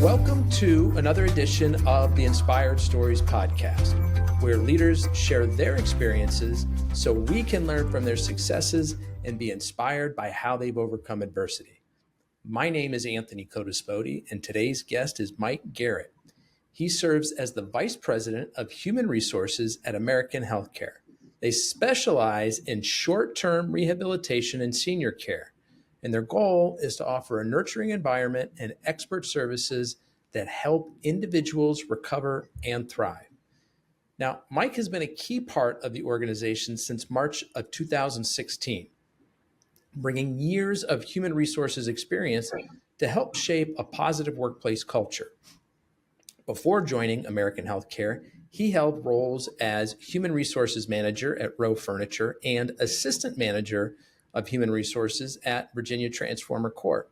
Welcome to another edition of the Inspired Stories podcast, where leaders share their experiences so we can learn from their successes and be inspired by how they've overcome adversity. My name is Anthony Codispoti, and today's guest is Mike Garrett. He serves as the Vice President of Human Resources at American Healthcare. They specialize in short-term rehabilitation and senior care, and their goal is to offer a nurturing environment and expert services that help individuals recover and thrive. Now, Mike has been a key part of the organization since March of 2016, bringing years of human resources experience to help shape a positive workplace culture. Before joining American Healthcare, he held roles as Human Resources Manager at Rowe Furniture and Assistant Manager of Human Resources at Virginia Transformer Corp.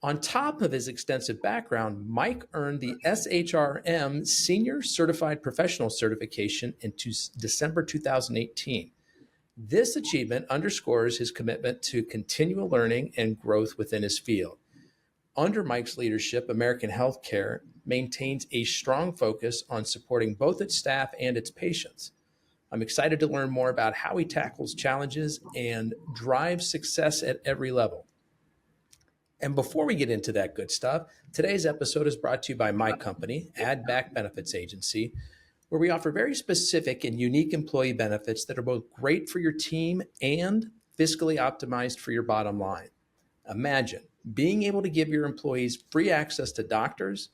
On top of his extensive background, Mike earned the SHRM Senior Certified Professional Certification in December 2018. This achievement underscores his commitment to continual learning and growth within his field. Under Mike's leadership, American Healthcare maintains a strong focus on supporting both its staff and its patients. I'm excited to learn more about how he tackles challenges and drives success at every level. And before we get into that good stuff, today's episode is brought to you by my company, Add Back Benefits Agency, where we offer very specific and unique employee benefits that are both great for your team and fiscally optimized for your bottom line. Imagine being able to give your employees free access to doctors,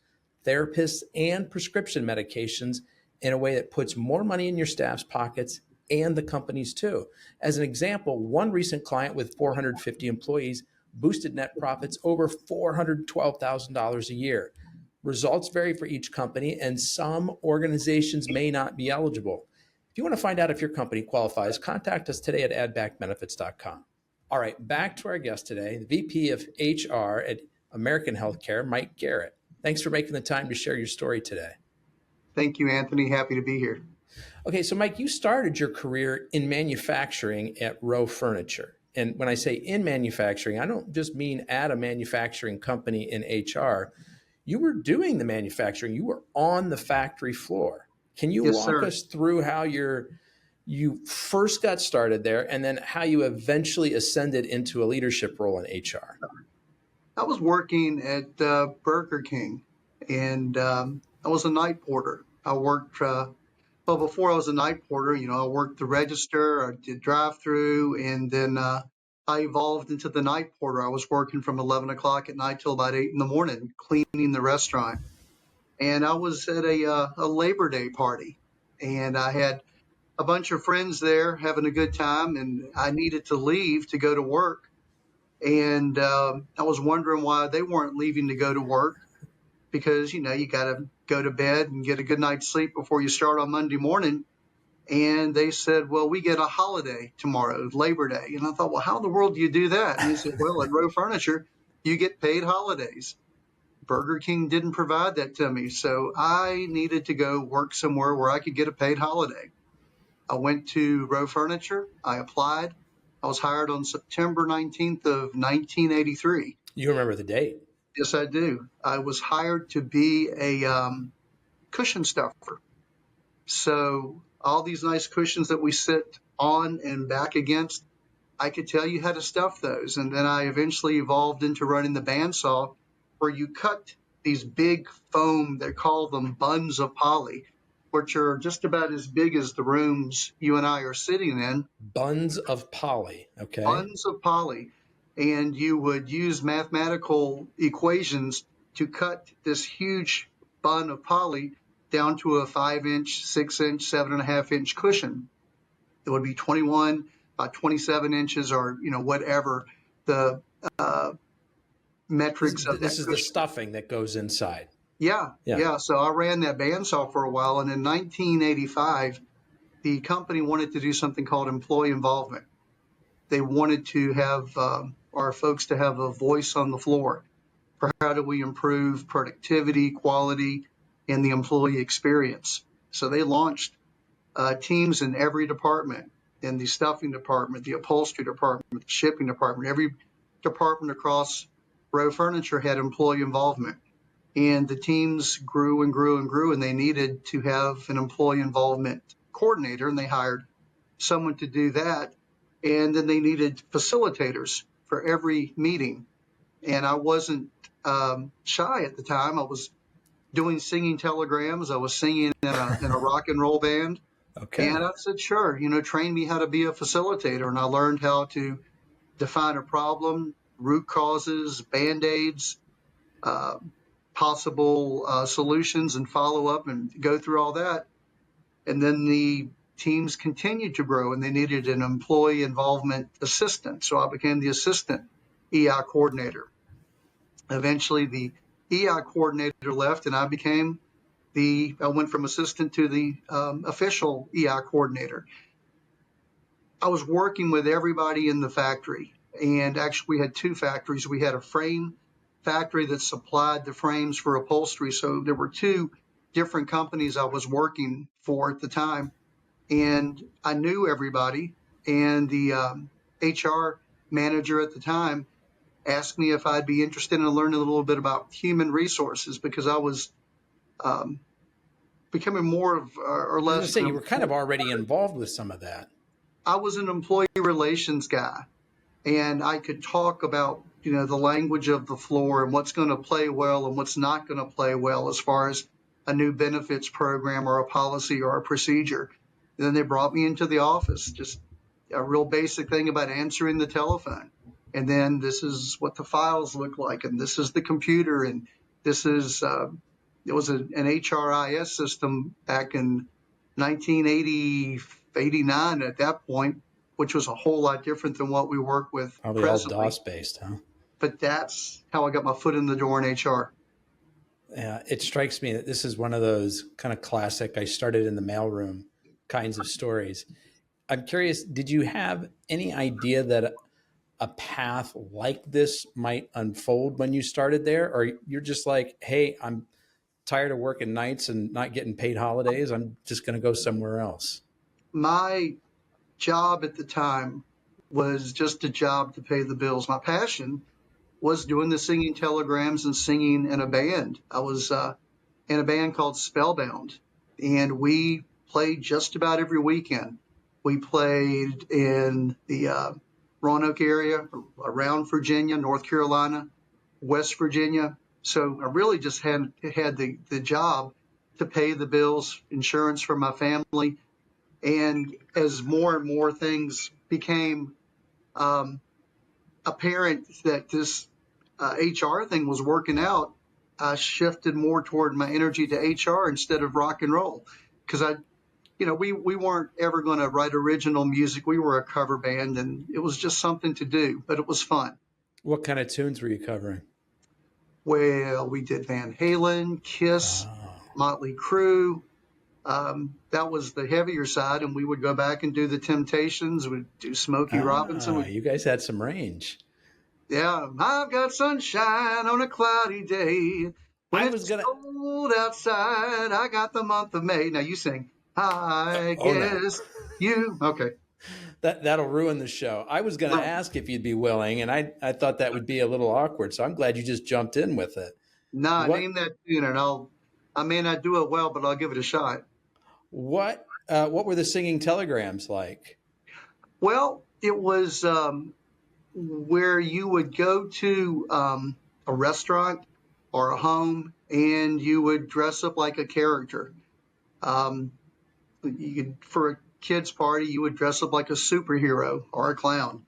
therapists, and prescription medications in a way that puts more money in your staff's pockets and the company's too. As an example, one recent client with 450 employees boosted net profits over $412,000 a year. Results vary for each company, and some organizations may not be eligible. If you want to find out if your company qualifies, contact us today at addbackbenefits.com. All right, back to our guest today, the VP of HR at American Healthcare, Mike Garrett. Thanks for making the time to share your story today. Thank you, Anthony. Happy to be here. Okay, so Mike, you started your career in manufacturing at Rowe Furniture. And when I say in manufacturing, I don't just mean at a manufacturing company in HR. You were doing the manufacturing. You were on the factory floor. Can you walk us through how you first got started there and then how you eventually ascended into a leadership role in HR? I was working at Burger King, and I was a night porter. I worked, before I was a night porter, I worked the register, I did drive-through, and then I evolved into the night porter. I was working from 11 o'clock at night till about 8 in the morning, cleaning the restaurant. And I was at a Labor Day party, and I had a bunch of friends there having a good time, and I needed to leave to go to work. And I was wondering why they weren't leaving to go to work, because, you got to go to bed and get a good night's sleep before you start on Monday morning. And they said, well, we get a holiday tomorrow, Labor Day. And I thought, well, how in the world do you do that? And he said, well, at Rowe Furniture, you get paid holidays. Burger King didn't provide that to me. So I needed to go work somewhere where I could get a paid holiday. I went to Rowe Furniture. I applied. I was hired on September 19th of 1983. You remember the date? Yes, I do. I was hired to be a cushion stuffer. So all these nice cushions that we sit on and back against, I could tell you how to stuff those. And then I eventually evolved into running the bandsaw, where you cut these big foam, they call them buns of poly, which are just about as big as the rooms you and I are sitting in. Buns of poly, okay. Buns of poly. And you would use mathematical equations to cut this huge bun of poly down to a 5-inch, 6-inch, 7.5-inch cushion. It would be 21 by 27 inches or, whatever the metrics of that. This is the stuffing that goes inside. Yeah. So I ran that bandsaw for a while. And in 1985, the company wanted to do something called employee involvement. They wanted to have our folks to have a voice on the floor for how do we improve productivity, quality, and the employee experience. So they launched teams in every department, in the stuffing department, the upholstery department, the shipping department. Every department across Rowe Furniture had employee involvement. and the teams grew and grew and grew, and they needed to have an employee involvement coordinator, and they hired someone to do that. And then they needed facilitators for every meeting. And I wasn't shy at the time. I was doing singing telegrams. I was singing in a rock and roll band. And Okay. I said, sure, train me how to be a facilitator. And I learned how to define a problem, root causes, band-aids, uh, possible solutions, and follow up and go through all that. And then the teams continued to grow, and they needed an employee involvement assistant. So I became the assistant EI coordinator. Eventually, the EI coordinator left, and I went from assistant to the official EI coordinator. I was working with everybody in the factory, and actually we had two factories. We had a frame factory that supplied the frames for upholstery. So there were two different companies I was working for at the time, and I knew everybody. And the HR manager at the time asked me if I'd be interested in learning a little bit about human resources, because I was um, becoming more of or I was going to less say you were kind of already involved with some of that. I was an employee relations guy, and I could talk about the language of the floor and what's going to play well and what's not going to play well as far as a new benefits program or a policy or a procedure. And then they brought me into the office, just a real basic thing about answering the telephone. And then this is what the files look like, and this is the computer, and this is it was an HRIS system back in 1980, 89 at that point, which was a whole lot different than what we work with Probably all presently. DOS based, huh? But that's how I got my foot in the door in HR. Yeah, it strikes me that this is one of those kind of classic, I started in the mailroom kinds of stories. I'm curious, did you have any idea that a path like this might unfold when you started there? Or you're just like, hey, I'm tired of working nights and not getting paid holidays. I'm just going to go somewhere else. My job at the time was just a job to pay the bills. My passion was doing the singing telegrams and singing in a band. I was in a band called Spellbound, and we played just about every weekend. We played in the Roanoke area, around Virginia, North Carolina, West Virginia. So I really just had the job to pay the bills, insurance for my family. And as more and more things became um, apparent that this HR thing was working out, I shifted more toward my energy to HR instead of rock and roll, because we weren't ever going to write original music. We were a cover band, and it was just something to do, but it was fun. What kind of tunes were you covering? Well, we did Van Halen, Kiss, Oh, Motley Crue. That was the heavier side, and we would go back and do the Temptations. We'd do Smokey Robinson. you guys had some range. Yeah, I've got sunshine on a cloudy day. When I was it's gonna. cold outside, I got the month of May. Now you sing, I Oh no, guess you. Okay. that'll ruin the show. I was gonna No, ask if you'd be willing, and I thought that would be a little awkward. So I'm glad you just jumped in with it. no, What name that tune, and I may not do it well, but I'll give it a shot. what were the singing telegrams like? Well, it was where you would go to a restaurant or a home, and you would dress up like a character. Um, for a kid's party, you would dress up like a superhero or a clown.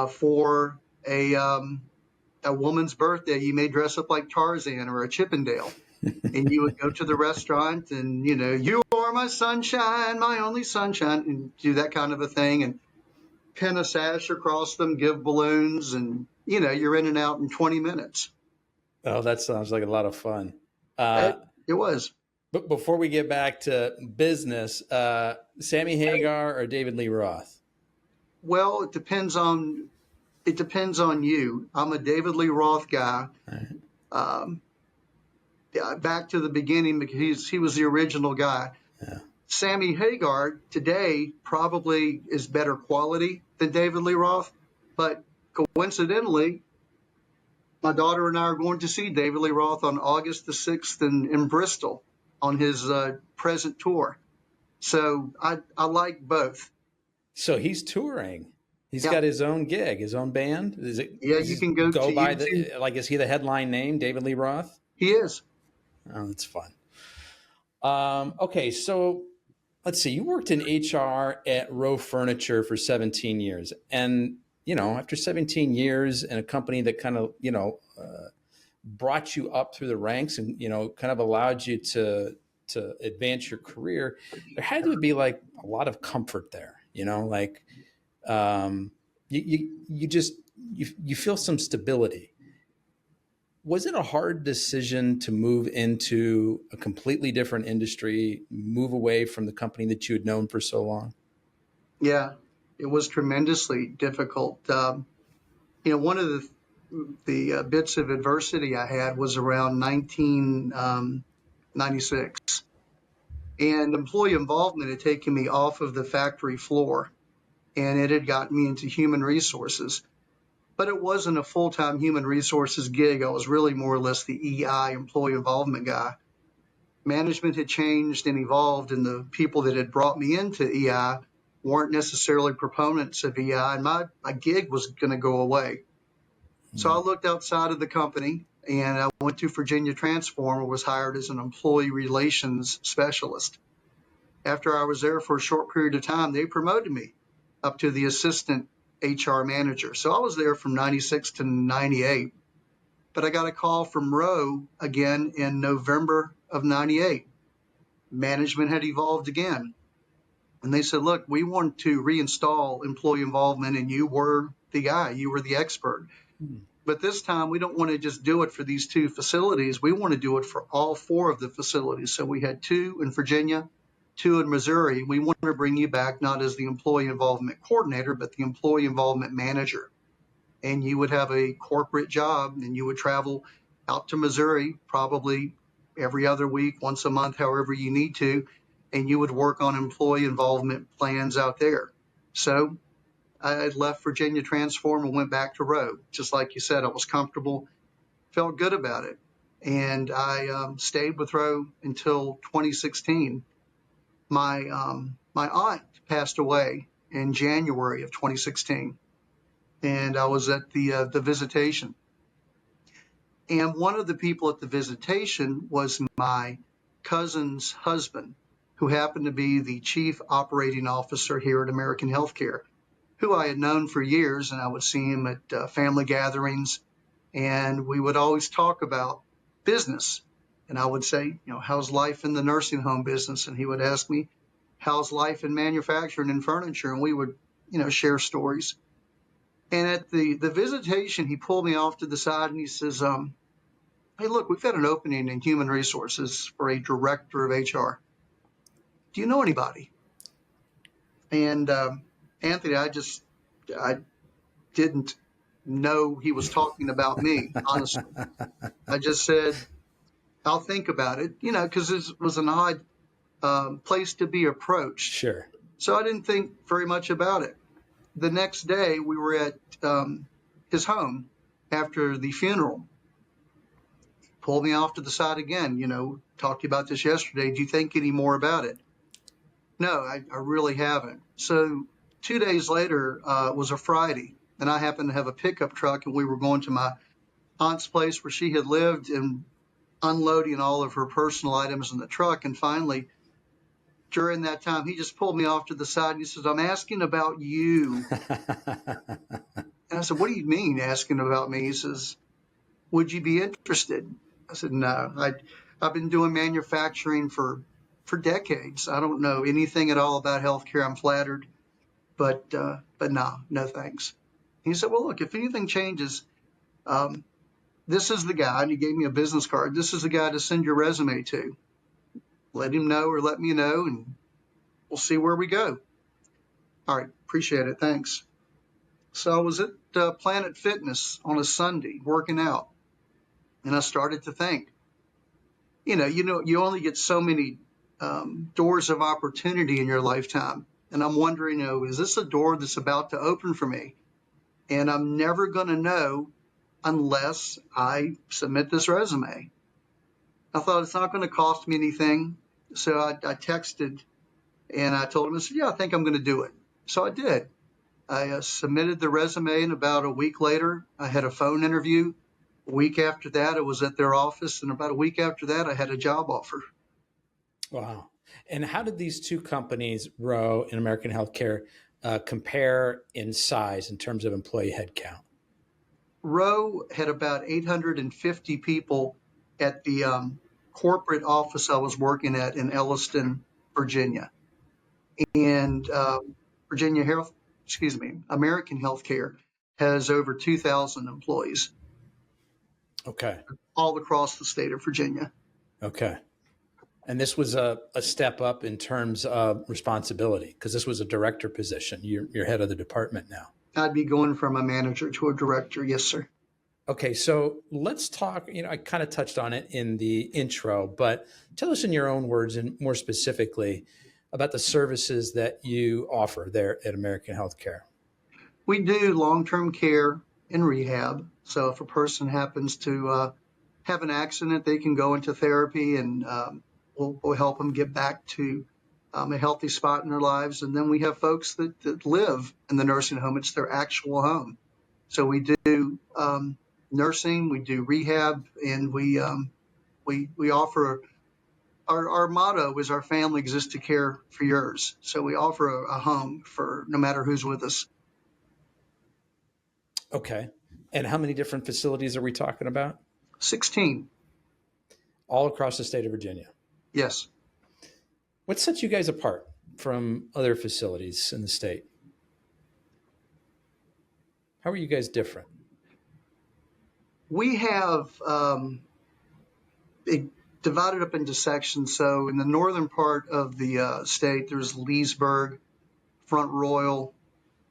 For a woman's birthday, you may dress up like Tarzan or a Chippendale. And you would go to the restaurant, and you are my sunshine, my only sunshine, and do that kind of a thing, and pin a sash across them, give balloons, and you're in and out in 20 minutes. Oh, that sounds like a lot of fun. It, Uh, it was. but before we get back to business, Sammy Hagar or David Lee Roth? Well, it depends on you. I'm a David Lee Roth guy. All right. Um, yeah, back to the beginning, because he was the original guy. Yeah. Sammy Hagar today probably is better quality than David Lee Roth, but coincidentally, My daughter and I are going to see David Lee Roth on August the 6th in Bristol on his present tour. So I like both. So he's touring. He's Yeah. got his own gig, his own band. Is it? Yeah, Does you he can go go to by YouTube. the like? Is he the headline name, David Lee Roth? He is. Oh, that's fun. Okay, so let's see. You worked in HR at Row Furniture for 17 years, and after 17 years in a company that kind of brought you up through the ranks and kind of allowed you to advance your career, there had to be like a lot of comfort there. Like you just you feel some stability. Was it a hard decision to move into a completely different industry, move away from the company that you had known for so long? Yeah, it was tremendously difficult. One of the bits of adversity I had was around 1996, and employee involvement had taken me off of the factory floor, and it had gotten me into human resources. But it wasn't a full-time human resources gig. I was really more or less the EI, employee involvement guy. Management had changed and evolved, and the people that had brought me into EI weren't necessarily proponents of EI, and my gig was going to go away. So I looked outside of the company and I went to Virginia Transform and was hired as an employee relations specialist. After I was there for a short period of time, they promoted me up to the assistant HR manager. So I was there from 96 to 98. But I got a call from Rowe again in November of 98. Management had evolved again. And they said, look, we want to reinstall employee involvement, and you were the guy, you were the expert. But this time, we don't want to just do it for these two facilities. We want to do it for all four of the facilities. So we had two in Virginia, two in Missouri. We want to bring you back not as the employee involvement coordinator, but the employee involvement manager. And you would have a corporate job, and you would travel out to Missouri probably every other week, once a month, however you need to, and you would work on employee involvement plans out there. So I left Virginia Transform and went back to Rowe. Just like you said, I was comfortable, felt good about it. And I stayed with Rowe until 2016. My aunt passed away in January of 2016, and I was at the visitation. And one of the people at the visitation was my cousin's husband, who happened to be the chief operating officer here at American Healthcare, who I had known for years, and I would see him at family gatherings, and we would always talk about business. And I would say, how's life in the nursing home business? And he would ask me, how's life in manufacturing and furniture? And we would, share stories. And at the visitation, he pulled me off to the side and he says, hey, look, we've got an opening in human resources for a director of HR. Do you know anybody? And Anthony, I didn't know he was talking about me, honestly. I just said, I'll think about it, because this was an odd place to be approached. Sure. So I didn't think very much about it. The next day, we were at his home after the funeral. Pulled me off to the side again, talked to you about this yesterday. Do you think any more about it? No, I really haven't. So 2 days later was a Friday, and I happened to have a pickup truck, and we were going to my aunt's place where she had lived and unloading all of her personal items in the truck. And finally, during that time, he just pulled me off to the side and he says, I'm asking about you. And I said, what do you mean asking about me? He says, would you be interested? I said, no, I've been doing manufacturing for decades. I don't know anything at all about healthcare. I'm flattered, but no thanks. He said, well, look, if anything changes, this is the guy, and he gave me a business card. This is the guy to send your resume to. Let him know or let me know, and we'll see where we go. All right, appreciate it. Thanks. So I was at Planet Fitness on a Sunday working out, and I started to think, you only get so many doors of opportunity in your lifetime. And I'm wondering, is this a door that's about to open for me? And I'm never going to know unless I submit this resume. I thought it's not going to cost me anything. So I texted and I told him, I said, yeah, I think I'm going to do it. So I did. I submitted the resume, and about a week later, I had a phone interview. A week after that, I was at their office, and about a week after that, I had a job offer. Wow. And how did these two companies, Roe and American Healthcare, compare in size in terms of employee headcount? Roe had about 850 people at the corporate office I was working at in Elliston, Virginia. And American Healthcare has over 2,000 employees Okay. all across the state of Virginia. Okay. And this was a step up in terms of responsibility because this was a director position. You're head of the department now. I'd be going from a manager to a director. Yes, sir. Okay, so let's talk. I kind of touched on it in the intro, but tell us in your own words and more specifically about the services that you offer there at American Healthcare. We do long-term care and rehab. So if a person happens to have an accident, they can go into therapy, and we'll help them get back to a healthy spot in their lives. And then we have folks that live in the nursing home. It's their actual home. So we do nursing, we do rehab, and we offer. Our motto is our family exists to care for yours. So we offer a home for no matter who's with us. Okay. And how many different facilities are we talking about? 16. All across the state of Virginia. Yes. What sets you guys apart from other facilities in the state? How are you guys different? We have it divided up into sections. So in the northern part of the state, there's Leesburg, Front Royal,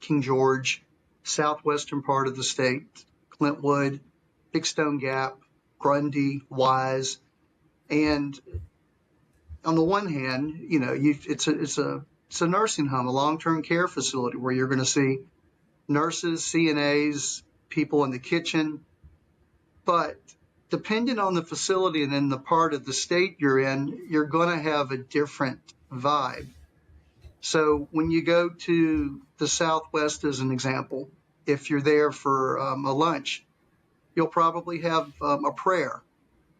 King George. Southwestern part of the state, Clintwood, Big Stone Gap, Grundy, Wise. And on the one hand, it's a nursing home, a long-term care facility where you're going to see nurses, CNAs, people in the kitchen. But depending on the facility and in the part of the state you're in, you're going to have a different vibe. So when you go to the Southwest, as an example, if you're there for a lunch, you'll probably have a prayer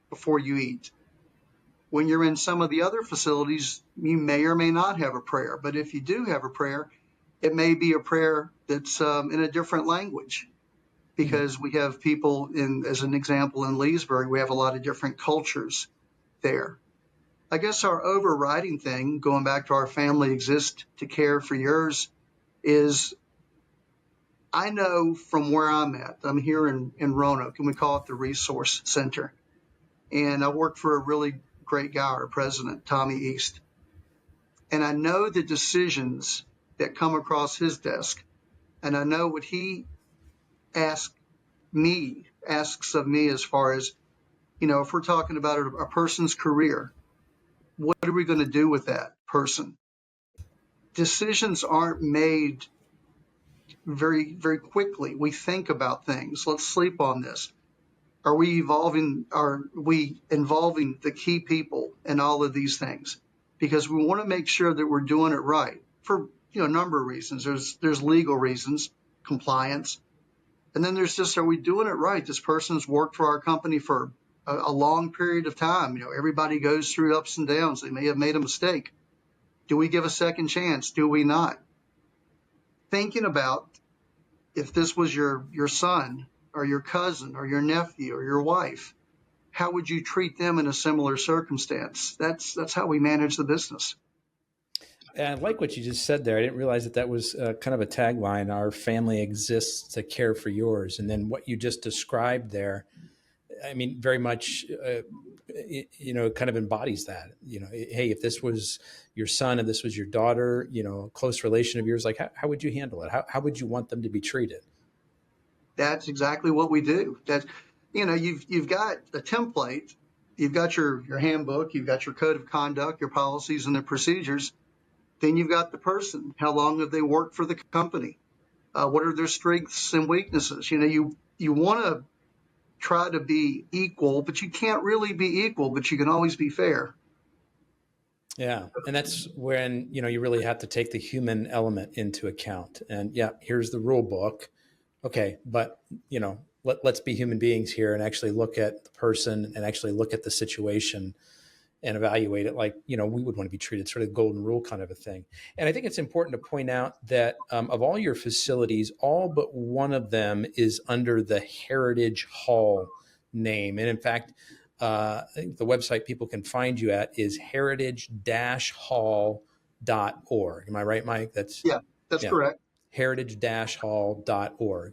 before you eat. When you're in some of the other facilities, you may or may not have a prayer. But if you do have a prayer, it may be a prayer that's in a different language, because we have people as an example, in Leesburg, we have a lot of different cultures there. I guess our overriding thing, going back to our family exists to care for yours, is I know from where I'm at. I'm here in Roanoke, and we call it the Resource Center. And I work for a really great guy, our president, Tommy East. And I know the decisions that come across his desk. And I know what he asks of me as far as, if we're talking about a person's career, what are we going to do with that person? Decisions aren't made very, very quickly. We think about things. Let's sleep on this. Are we involving the key people in all of these things? Because we want to make sure that we're doing it right for a number of reasons. There's legal reasons, compliance, and then there's just, are we doing it right? This person's worked for our company for a long period of time. Everybody goes through ups and downs. They may have made a mistake. Do we give a second chance? Do we not? Thinking about if this was your son or your cousin or your nephew or your wife, how would you treat them in a similar circumstance? That's how we manage the business. And I like what you just said there. I didn't realize that was kind of a tagline. Our family exists to care for yours. And then what you just described there, I mean, very much, kind of embodies that. Hey, if this was your son and this was your daughter, a close relation of yours, like how would you handle it? How would you want them to be treated? That's exactly what we do. You've got a template, you've got your handbook, you've got your code of conduct, your policies and the procedures. Then you've got the person. How long have they worked for the company? What are their strengths and weaknesses? You want to try to be equal, but you can't really be equal, but you can always be fair. Yeah. And that's when, you really have to take the human element into account. And yeah, here's the rule book. Okay. But, let's be human beings here and actually look at the person and actually look at the situation and evaluate it like, we would want to be treated, sort of golden rule kind of a thing. And I think it's important to point out that of all your facilities, all but one of them is under the Heritage Hall name. And in fact, the website people can find you at is heritage-hall.org. Am I right, Mike? That's Yeah, correct. heritage-hall.org.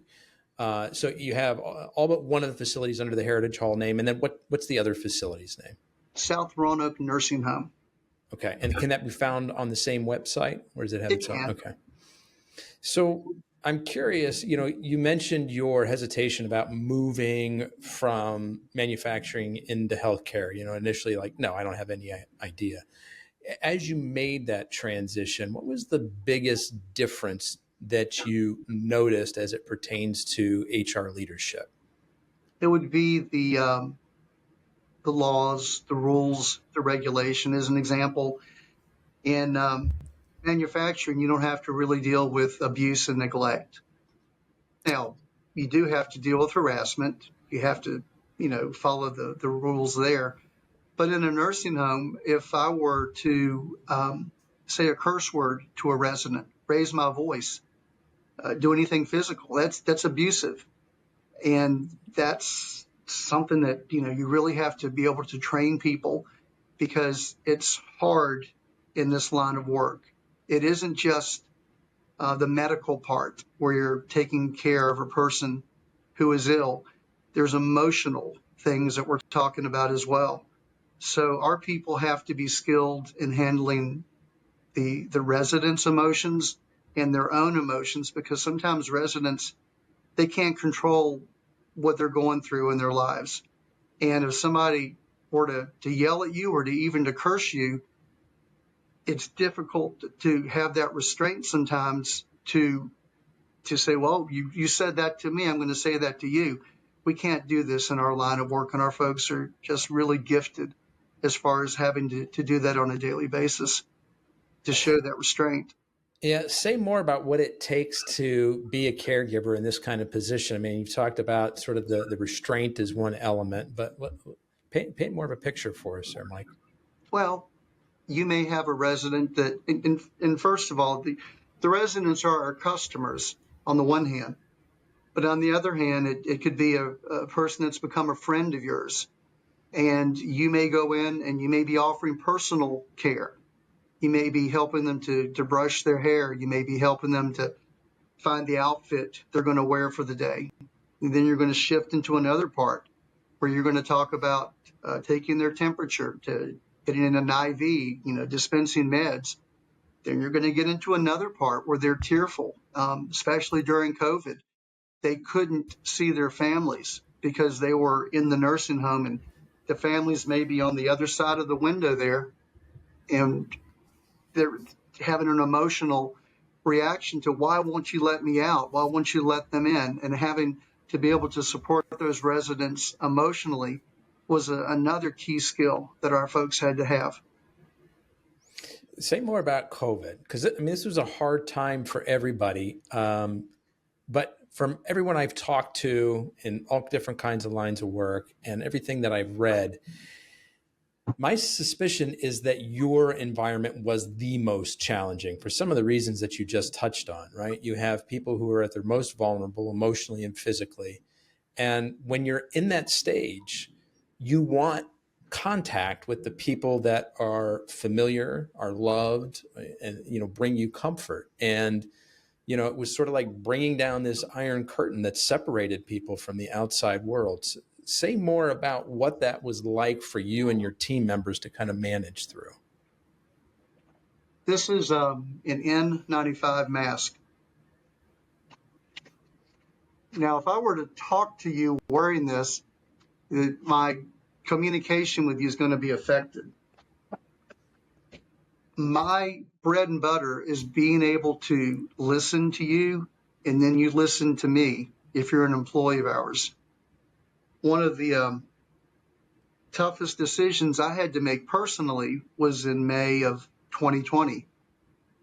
So you have all but one of the facilities under the Heritage Hall name. And then what's the other facility's name? South Roanoke Nursing Home. Okay. And can that be found on the same website, or does it have its own? Can. Okay. So I'm curious, you mentioned your hesitation about moving from manufacturing into healthcare, initially like, no, I don't have any idea. As you made that transition, what was the biggest difference that you noticed as it pertains to HR leadership? It would be the laws, the rules, the regulation. As an example, in manufacturing, you don't have to really deal with abuse and neglect. Now, you do have to deal with harassment. You have to, follow the rules there. But in a nursing home, if I were to say a curse word to a resident, raise my voice, do anything physical, that's abusive. And that's something that, you really have to be able to train people, because it's hard in this line of work. It isn't just the medical part where you're taking care of a person who is ill. There's emotional things that we're talking about as well. So our people have to be skilled in handling the residents' emotions and their own emotions, because sometimes residents, they can't control what they're going through in their lives. And if somebody were to yell at you or to even to curse you, it's difficult to have that restraint sometimes to say, well, you said that to me, I'm going to say that to you. We can't do this in our line of work, and our folks are just really gifted as far as having to do that on a daily basis to show that restraint. Yeah, say more about what it takes to be a caregiver in this kind of position. I mean, you've talked about sort of the restraint is one element, but paint more of a picture for us there, Mike. Well, you may have a resident that, and first of all, the residents are our customers on the one hand, but on the other hand, it could be a person that's become a friend of yours. And you may go in and you may be offering personal care. You may be helping them to brush their hair. You may be helping them to find the outfit they're going to wear for the day. And then you're going to shift into another part where you're going to talk about taking their temperature, to getting in an IV, dispensing meds. Then you're going to get into another part where they're tearful, especially during COVID. They couldn't see their families because they were in the nursing home, and the families may be on the other side of the window there, and they're having an emotional reaction to, why won't you let me out? Why won't you let them in? And having to be able to support those residents emotionally was another key skill that our folks had to have. Say more about COVID, because I mean, this was a hard time for everybody. But from everyone I've talked to in all different kinds of lines of work and everything that I've read, my suspicion is that your environment was the most challenging for some of the reasons that you just touched on, right? You have people who are at their most vulnerable emotionally and physically. And when you're in that stage, you want contact with the people that are familiar, are loved, and bring you comfort. And it was sort of like bringing down this iron curtain that separated people from the outside world. So say more about what that was like for you and your team members to kind of manage through. This is an N95 mask. Now, if I were to talk to you wearing this, my communication with you is going to be affected. My bread and butter is being able to listen to you, and then you listen to me if you're an employee of ours. one of the toughest decisions I had to make personally was in May of 2020.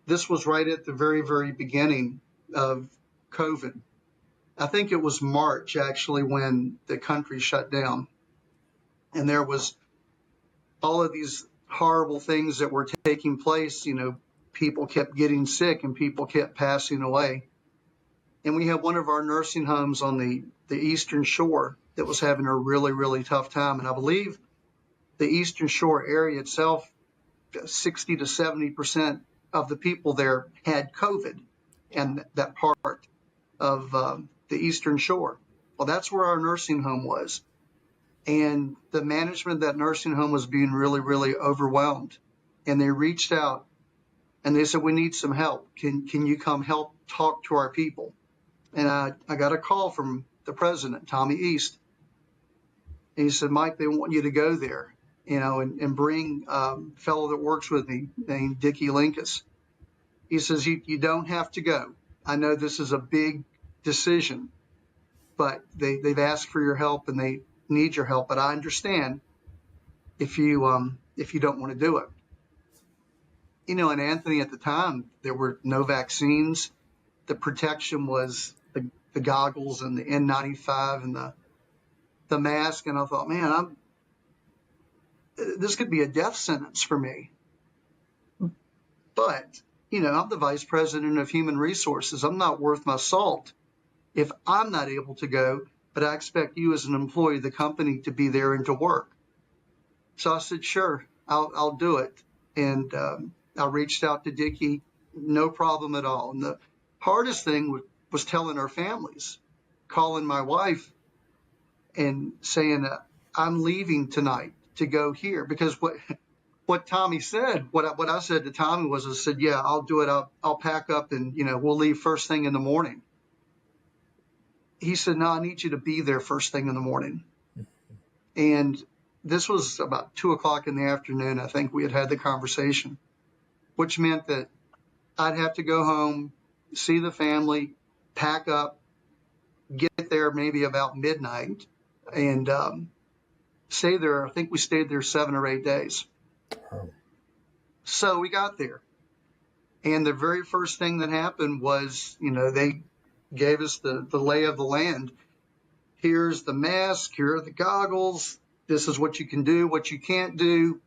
This was right at the very, very beginning of COVID. I think it was March actually when the country shut down, and there was all of these horrible things that were taking place. People kept getting sick and people kept passing away. And we had one of our nursing homes on the Eastern Shore that was having a really, really tough time. And I believe the Eastern Shore area itself, 60 to 70% of the people there had COVID, and that part of the Eastern Shore. Well, that's where our nursing home was. And the management of that nursing home was being really, really overwhelmed. And they reached out and they said, we need some help. Can you come help talk to our people? And I got a call from the president, Tommy East. And he said, Mike, they want you to go there, and bring a fellow that works with me named Dickie Linkus. He says, you don't have to go. I know this is a big decision, but they've asked for your help and they need your help. But I understand if you don't want to do it. And Anthony, at the time, there were no vaccines. The protection was the goggles and the N95 and the mask. And I thought, man, this could be a death sentence for me. But, I'm the vice president of human resources. I'm not worth my salt if I'm not able to go, but I expect you as an employee of the company to be there and to work. So I said, sure, I'll do it. And I reached out to Dickie, no problem at all. And the hardest thing was telling our families, calling my wife and saying, I'm leaving tonight to go here. Because what Tommy said, what I said to Tommy was, I said, yeah, I'll do it. I'll pack up and, we'll leave first thing in the morning. He said, no, I need you to be there first thing in the morning. And this was about 2:00 in the afternoon. I think we had the conversation, which meant that I'd have to go home, see the family, pack up, get there maybe about midnight, and stay there. I think we stayed there 7 or 8 days. So we got there. And the very first thing that happened was, they gave us the lay of the land. Here's the mask. Here are the goggles. This is what you can do, what you can't do.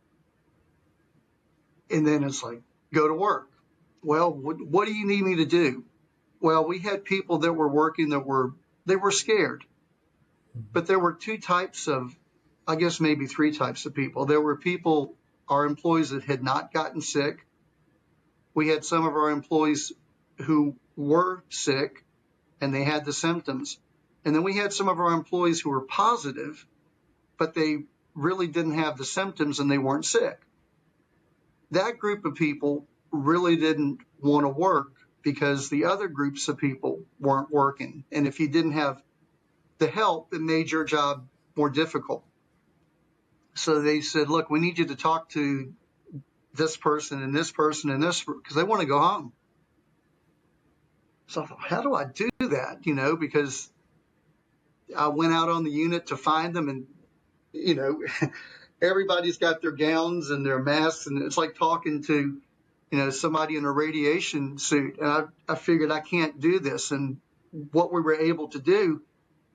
And then it's like, go to work. Well, what do you need me to do? Well, we had people that were working they were scared. But there were two types of, I guess maybe three types of people. There were people, our employees that had not gotten sick. We had some of our employees who were sick and they had the symptoms. And then we had some of our employees who were positive, but they really didn't have the symptoms and they weren't sick. That group of people really didn't want to work because the other groups of people weren't working. And if you didn't have the help, it made your job more difficult. So they said, look, we need you to talk to this person and this person and this, because they want to go home. So I thought, how do I do that? Because I went out on the unit to find them, and, everybody's got their gowns and their masks, and it's like talking to, somebody in a radiation suit. And I figured I can't do this. And what we were able to do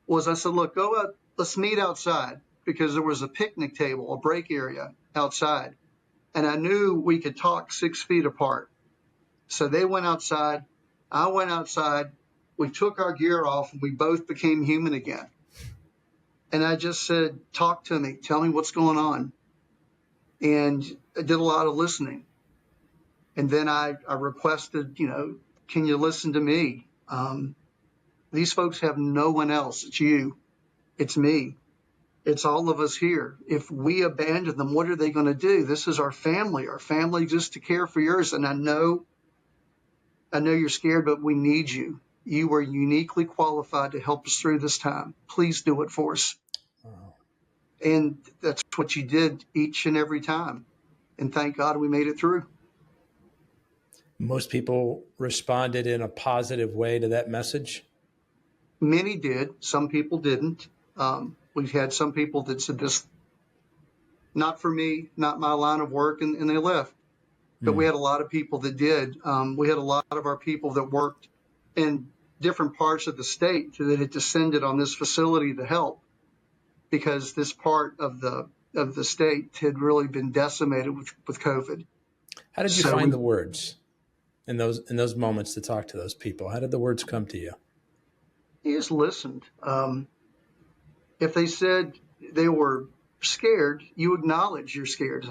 was I said, look, go out, let's meet outside, because there was a picnic table, a break area outside. And I knew we could talk 6 feet apart. So they went outside. I went outside. We took our gear off and we both became human again. And I just said, talk to me. Tell me what's going on. And I did a lot of listening. And then I requested, can you listen to me? These folks have no one else. It's you. It's me. It's all of us here. If we abandon them, what are they going to do? This is our family. Our family exists to care for yours. And I know you're scared, but we need you. You are uniquely qualified to help us through this time. Please do it for us. Wow. And that's what you did each and every time. And thank God we made it through. Most people responded in a positive way to that message. Many did. Some people didn't. We've had some people that said, this, not for me, not my line of work, and they left. But we had a lot of people that did. We had a lot of our people that worked in different parts of the state that had descended on this facility to help, because this part of the state had really been decimated with COVID. How did you So find the words in those moments to talk to those people? How did the words come to you? we just listened. If they said they were scared, you acknowledge you're scared.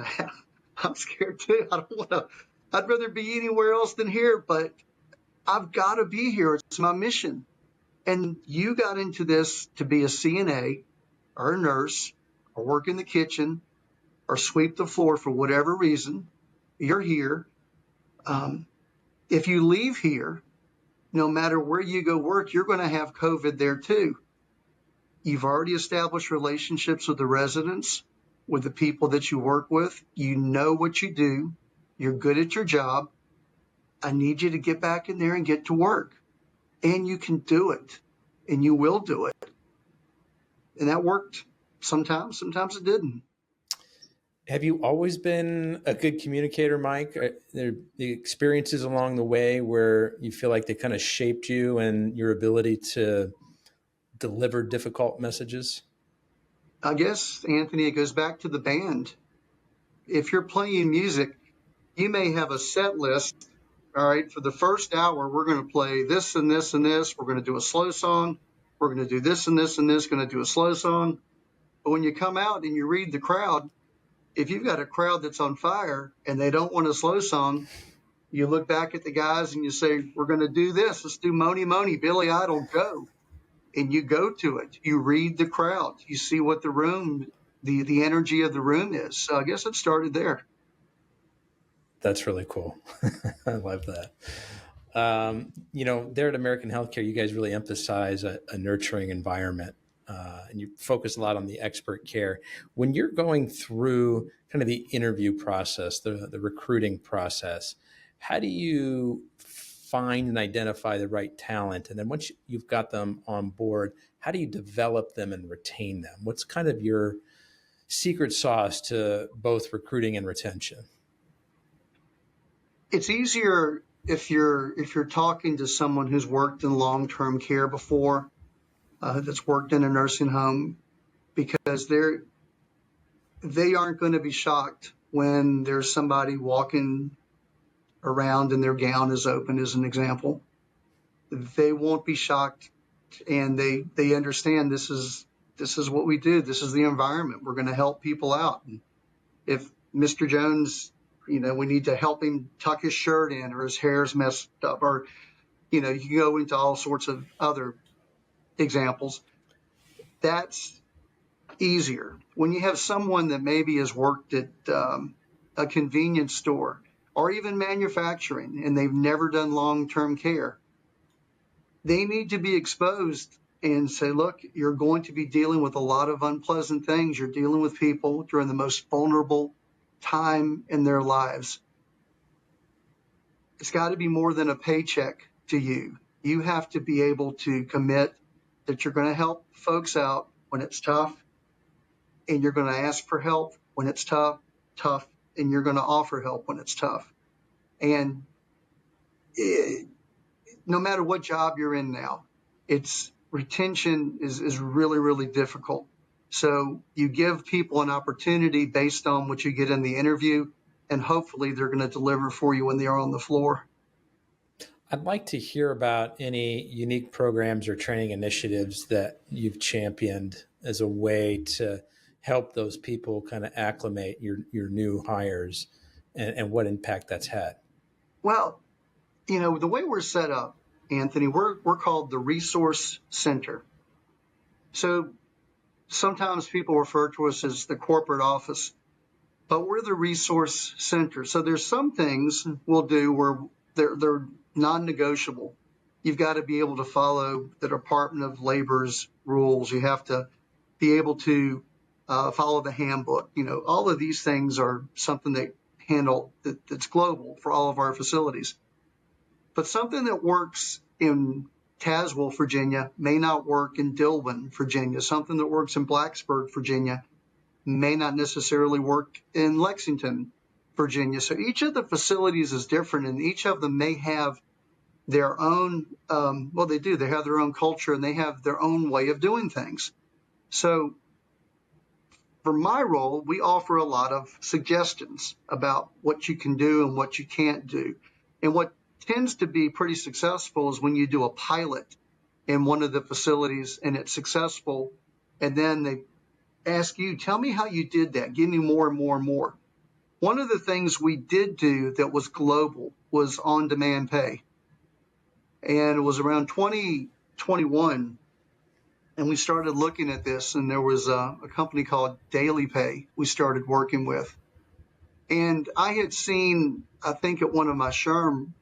I'm scared too. I don't want to. I'd rather be anywhere else than here, but I've got to be here. It's my mission. And you got into this to be a CNA or a nurse or work in the kitchen or sweep the floor for whatever reason. You're here. If you leave here, no matter where you go work, you're going to have COVID there too. You've already established relationships with the residents, with the people that you work with. You know what you do. You're good at your job. I need you to get back in there and get to work. And you can do it. And you will do it. And that worked sometimes it didn't. Have you always been a good communicator, Mike? Are there the experiences along the way where you feel like they kind of shaped you and your ability to deliver difficult messages? I guess, Anthony, it goes back to the band. If you're playing music, you may have a set list. All right, for the first hour, we're going to play this and this and this. We're going to do a slow song. We're going to do this and this and this, going to do a slow song. But when you come out and you read the crowd, if you've got a crowd that's on fire and they don't want a slow song, you look back at the guys and you say, we're going to do this. Let's do Moni Moni, Billy Idol, go. And you go to it. You read the crowd. You see what the room, the energy of the room is. So I guess it started there. That's really cool. I love that. There at American Healthcare, you guys really emphasize a nurturing environment, and you focus a lot on the expert care. When you're going through kind of the interview process, the recruiting process, how do you find and identify the right talent? And then once you've got them on board, how do you develop them and retain them? What's kind of your secret sauce to both recruiting and retention? It's easier if you're talking to someone who's worked in long-term care before, that's worked in a nursing home, because they aren't going to be shocked when there's somebody walking around and their gown is open, as an example. They won't be shocked, and they understand this is what we do. This is the environment. We're going to help people out. And if Mr. Jones, we need to help him tuck his shirt in, or his hair's messed up, or, you can go into all sorts of other examples. That's easier. When you have someone that maybe has worked at a convenience store or even manufacturing, and they've never done long-term care, they need to be exposed and say, look, you're going to be dealing with a lot of unpleasant things. You're dealing with people during the most vulnerable time in their lives. It's got to be more than a paycheck to you. You have to be able to commit that you're going to help folks out when it's tough, and you're going to ask for help when it's tough, and you're going to offer help when it's tough. And no matter what job you're in now, retention is really, really difficult. So you give people an opportunity based on what you get in the interview, and hopefully they're going to deliver for you when they are on the floor. I'd like to hear about any unique programs or training initiatives that you've championed as a way to help those people kind of acclimate your new hires, and what impact that's had. Well, the way we're set up, Anthony, we're called the Resource Center. So sometimes people refer to us as the corporate office, but we're the Resource Center. So there's some things we'll do where they're non-negotiable. You've got to be able to follow the Department of Labor's rules. You have to be able to follow the handbook. All of these things are something that's global for all of our facilities. But something that works in Tazewell, Virginia, may not work in Dillwyn, Virginia. Something that works in Blacksburg, Virginia, may not necessarily work in Lexington, Virginia. So each of the facilities is different, and each of them may have their own, well, they do. They have their own culture, and they have their own way of doing things. So for my role, we offer a lot of suggestions about what you can do and what you can't do. And what tends to be pretty successful is when you do a pilot in one of the facilities and it's successful, and then they ask you, tell me how you did that. Give me more and more and more. One of the things we did do that was global was on-demand pay. And it was around 2021, and we started looking at this, and there was a company called Daily Pay we started working with. And I had seen, I think at one of my SHRM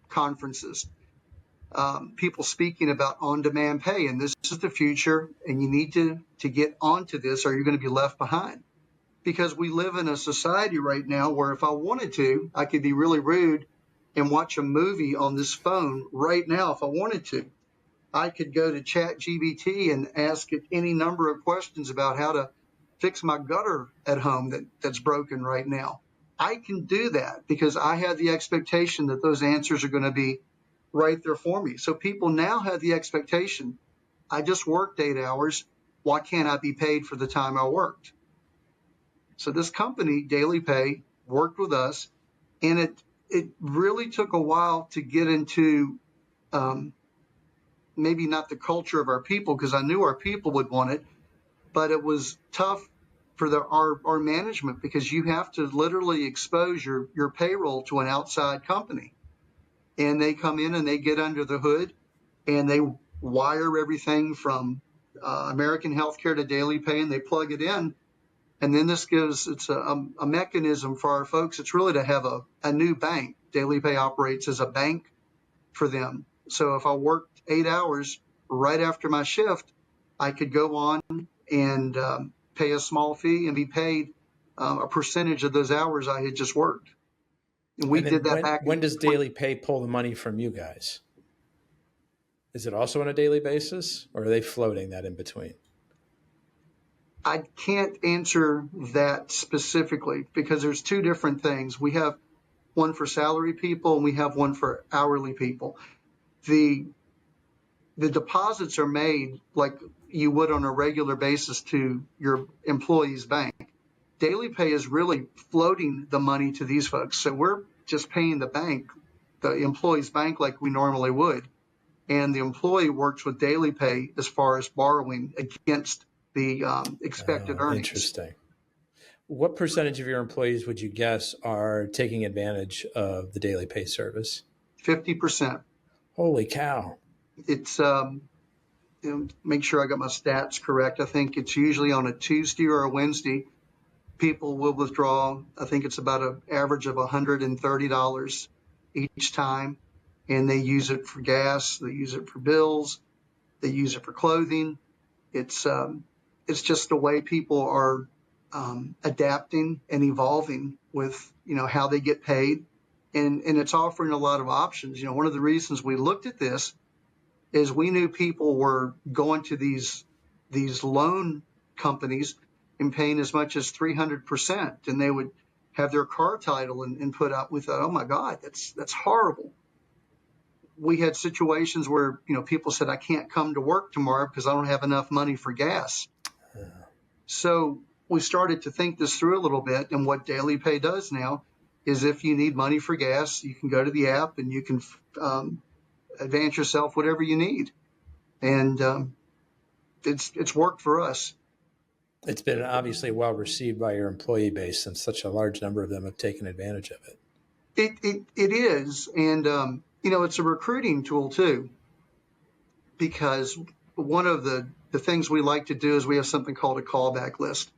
conferences, people speaking about on-demand pay, and this is the future, and you need to get onto this, or you're going to be left behind. Because we live in a society right now where if I wanted to, I could be really rude and watch a movie on this phone right now if I wanted to. I could go to ChatGPT and ask it any number of questions about how to fix my gutter at home that's broken right now. I can do that because I have the expectation that those answers are going to be right there for me. So people now have the expectation, I just worked 8 hours. Why can't I be paid for the time I worked? So this company, Daily Pay, worked with us, and it really took a while to get into maybe not the culture of our people, because I knew our people would want it, but it was tough for our management, because you have to literally expose your payroll to an outside company. And they come in and they get under the hood and they wire everything from American Healthcare to Daily Pay, and they plug it in. And then this gives, it's a mechanism for our folks. It's really to have a new bank. Daily Pay operates as a bank for them. So if I worked 8 hours right after my shift, I could go on and pay a small fee and be paid a percentage of those hours I had just worked. And we did that back. When does Daily Pay pull the money from you guys? Is it also on a daily basis, or are they floating that in between? I can't answer that specifically because there's two different things. We have one for salary people and we have one for hourly people. The deposits are made like you would on a regular basis to your employee's bank. Daily Pay is really floating the money to these folks. So we're just paying the bank, the employee's bank, like we normally would. And the employee works with Daily Pay as far as borrowing against the expected earnings. Interesting. What percentage of your employees would you guess are taking advantage of the Daily Pay service? 50%. Holy cow. It's, make sure I got my stats correct. I think it's usually on a Tuesday or a Wednesday. People will withdraw. I think it's about an average of $130 each time. And they use it for gas. They use it for bills. They use it for clothing. It's just the way people are adapting and evolving with, how they get paid. And it's offering a lot of options. One of the reasons we looked at this is we knew people were going to these loan companies and paying as much as 300%, and they would have their car title and put up. We thought, oh my God, that's horrible. We had situations where, people said, I can't come to work tomorrow because I don't have enough money for gas. Yeah. So we started to think this through a little bit. And what Daily Pay does now is if you need money for gas, you can go to the app and you can advance yourself whatever you need. And it's worked for us. It's been obviously well received by your employee base since such a large number of them have taken advantage of it. It is. And, it's a recruiting tool too, because one of the things we like to do is we have something called a callback list.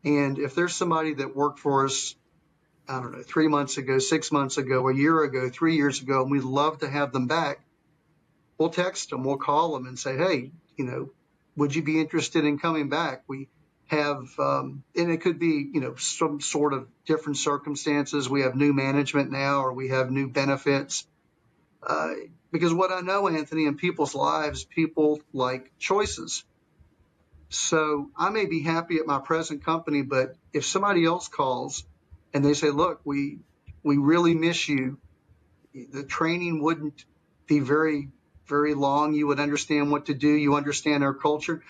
And if there's somebody that worked for us, 3 months ago, 6 months ago, a year ago, 3 years ago, and we'd love to have them back, we'll text them, we'll call them and say, hey, would you be interested in coming back? We have, and it could be, some sort of different circumstances. We have new management now, or we have new benefits. Because what I know, Anthony, in people's lives, people like choices. So I may be happy at my present company, but if somebody else calls and they say, look, we really miss you, the training wouldn't be very, very long. You would understand what to do. You understand our culture.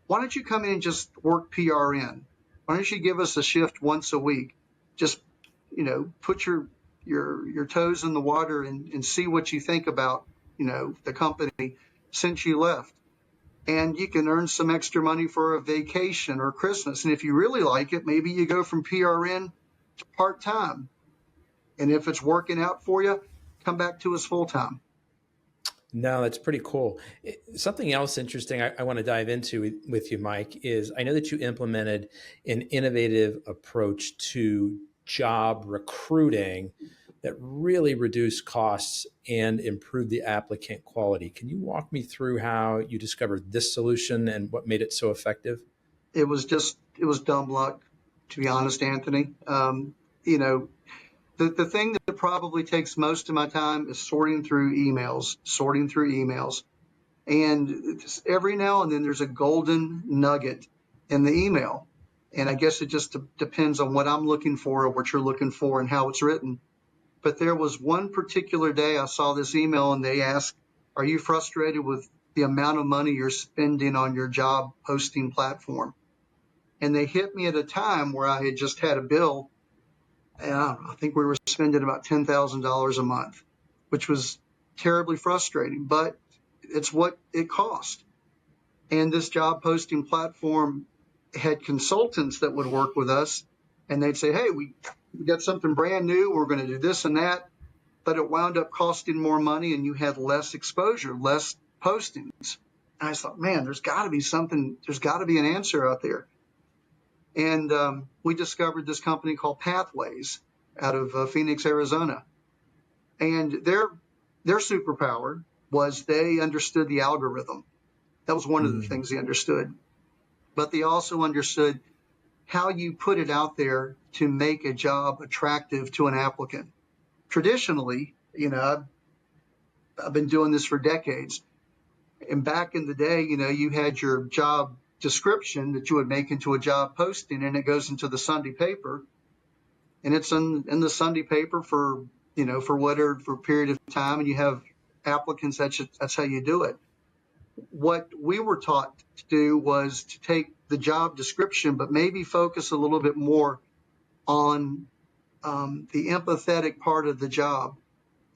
Why don't you come in and just work PRN? Why don't you give us a shift once a week? Just, put your toes in the water and see what you think about, the company since you left. And you can earn some extra money for a vacation or Christmas. And if you really like it, maybe you go from PRN to part-time. And if it's working out for you, come back to us full-time. No, that's pretty cool. Something else interesting I want to dive into with you, Mike, is I know that you implemented an innovative approach to job recruiting that really reduced costs and improved the applicant quality. Can you walk me through how you discovered this solution and what made it so effective? It was dumb luck, to be honest, Anthony. The thing that probably takes most of my time is sorting through emails. And every now and then there's a golden nugget in the email. And I guess it just depends on what I'm looking for or what you're looking for and how it's written. But there was one particular day I saw this email and they asked, are you frustrated with the amount of money you're spending on your job posting platform? And they hit me at a time where I had just had a bill. And I think we were spending about $10,000 a month, which was terribly frustrating, but it's what it cost. And this job posting platform had consultants that would work with us and they'd say, hey, we got something brand new. We're going to do this and that. But it wound up costing more money and you had less exposure, less postings. And I thought, man, there's got to be something. There's got to be an answer out there. And we discovered this company called Pathways out of Phoenix, Arizona. And their superpower was they understood the algorithm. That was one of the things they understood. But they also understood how you put it out there to make a job attractive to an applicant. Traditionally, I've been doing this for decades. And back in the day, you had your job description that you would make into a job posting and it goes into the Sunday paper. And it's in the Sunday paper for a period of time. And you have applicants. That's how you do it. What we were taught to do was to take the job description, but maybe focus a little bit more on the empathetic part of the job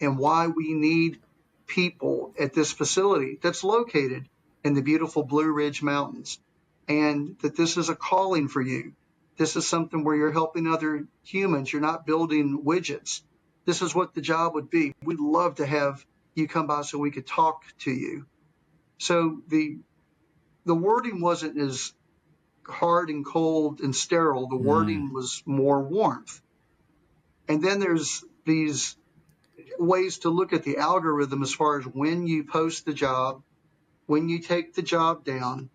and why we need people at this facility that's located in the beautiful Blue Ridge Mountains, and that this is a calling for you. This is something where you're helping other humans. You're not building widgets. This is what the job would be. We'd love to have you come by so we could talk to you. So the wording wasn't as hard and cold and sterile. The wording was more warmth. And then there's these ways to look at the algorithm as far as when you post the job, when you take the job down,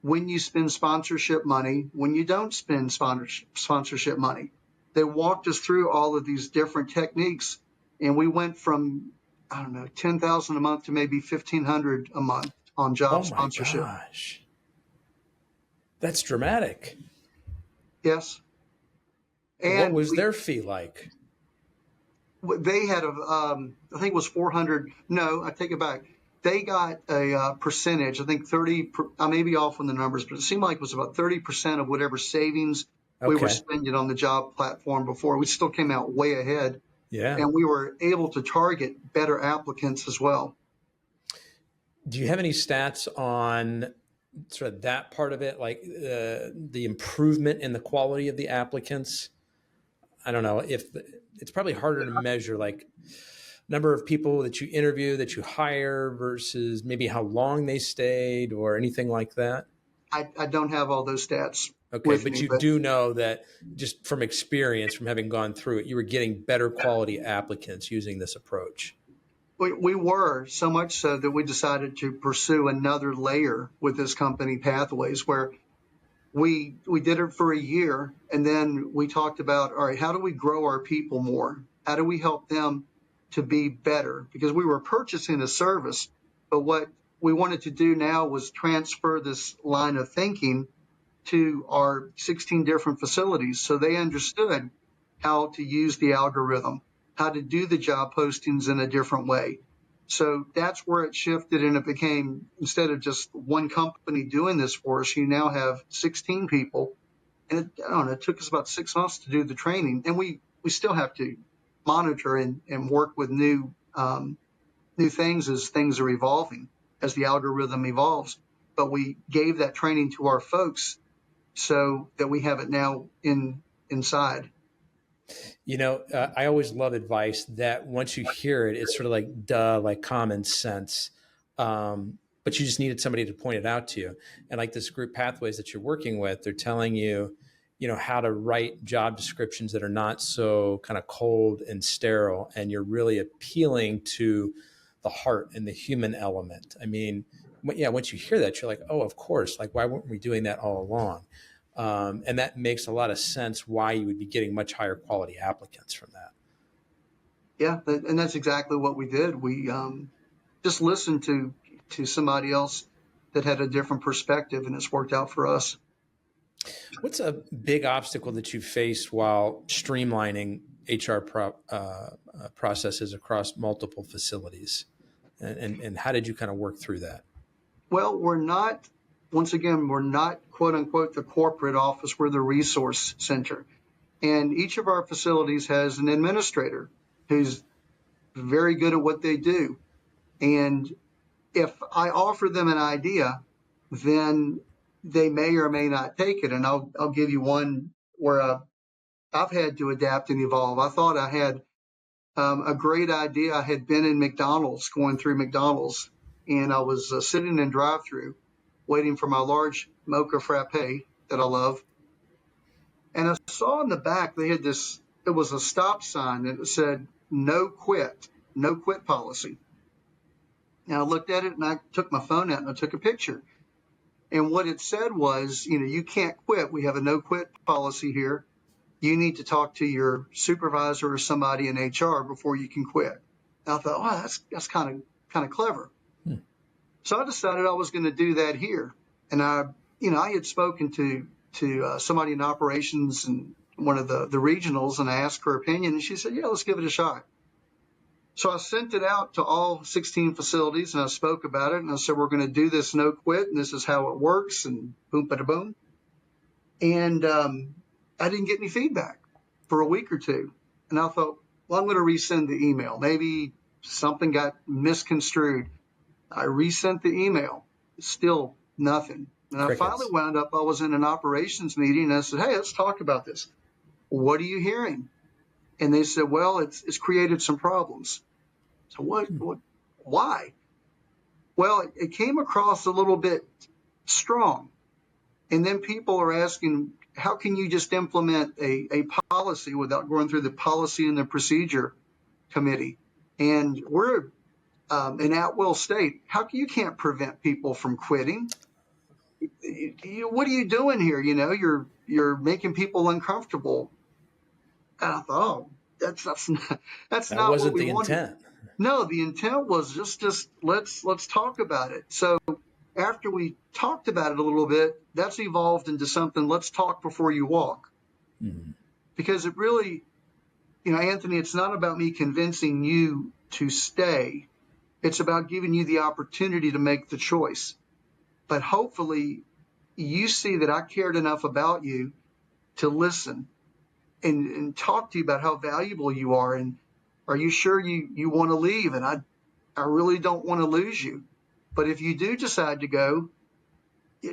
when you spend sponsorship money, when you don't spend sponsorship money. They walked us through all of these different techniques, and we went from, $10,000 a month to maybe $1,500 a month on job sponsorship. Oh my gosh. That's dramatic. Yes. And what was their fee like? They had I think it was 400. No, I take it back. They got a percentage, I think 30, I may be off on the numbers, but it seemed like it was about 30% of whatever savings we were spending on the job platform before. We still came out way ahead. Yeah. And we were able to target better applicants as well. Do you have any stats on sort of that part of it, like the improvement in the quality of the applicants? I don't know if it's probably harder to measure, like number of people that you interview, that you hire versus maybe how long they stayed or anything like that. I don't have all those stats. Okay, but you do know that just from experience, from having gone through it, you were getting better quality applicants using this approach. We were, so much so that we decided to pursue another layer with this company, Pathways, where we did it for a year. And then we talked about, all right, how do we grow our people more? How do we help them to be better because we were purchasing a service. But what we wanted to do now was transfer this line of thinking to our 16 different facilities so they understood how to use the algorithm, how to do the job postings in a different way. So that's where it shifted, and it became, instead of just one company doing this for us, you now have 16 people. And I don't know, it took us about 6 months to do the training, and we still have to monitor and work with new things as things are evolving, as the algorithm evolves. But we gave that training to our folks so that we have it now inside. I always love advice that once you hear it, it's sort of like duh, like common sense. But you just needed somebody to point it out to you. And like this group pathways that you're working with, they're telling you, how to write job descriptions that are not so kind of cold and sterile. And you're really appealing to the heart and the human element. I mean, once you hear that, you're like, oh, of course. Like, why weren't we doing that all along? And that makes a lot of sense why you would be getting much higher quality applicants from that. Yeah, and that's exactly what we did. We just listened to somebody else that had a different perspective, and it's worked out for us. What's a big obstacle that you faced while streamlining HR processes across multiple facilities? And how did you kind of work through that? Well, we're not quote unquote the corporate office. We're the resource center. And each of our facilities has an administrator who's very good at what they do. And if I offer them an idea, then they may or may not take it. And I'll give you one where I've had to adapt and evolve. I thought I had a great idea. I had been in McDonald's, going through McDonald's, and I was sitting in drive-through waiting for my large mocha frappe that I love. And I saw in the back they had this, it was a stop sign that said no quit policy. And I looked at it and I took my phone out and I took a picture. And what it said was, you can't quit. We have a no quit policy here. You need to talk to your supervisor or somebody in HR before you can quit. And I thought, wow, that's kind of clever. So I decided I was going to do that here. And I had spoken to somebody in operations and one of the regionals, and I asked her opinion, and she said, yeah, let's give it a shot. So I sent it out to all 16 facilities, and I spoke about it, and I said, we're going to do this no quit, and this is how it works, and boom, bada boom. And I didn't get any feedback for a week or two. And I thought, well, I'm going to resend the email. Maybe something got misconstrued. I resent the email. Still nothing. And I finally wound up, I was in an operations meeting, and I said, hey, let's talk about this. What are you hearing? And they said, well, it's created some problems. So why? Well, it came across a little bit strong. And then people are asking, how can you just implement a policy without going through the policy and the procedure committee? And we're an at-will state. How can you can't prevent people from quitting? What are you doing here? You're making people uncomfortable. And I thought, oh, that's not wasn't what we the wanted. intent. No, the intent was just let's talk about it. So after we talked about it a little bit, that's evolved into something. Let's talk before you walk. Mm-hmm. Because it really, Anthony, it's not about me convincing you to stay. It's about giving you the opportunity to make the choice. But hopefully you see that I cared enough about you to listen and talk to you about how valuable you are. And are you sure you want to leave? And I really don't want to lose you. But if you do decide to go,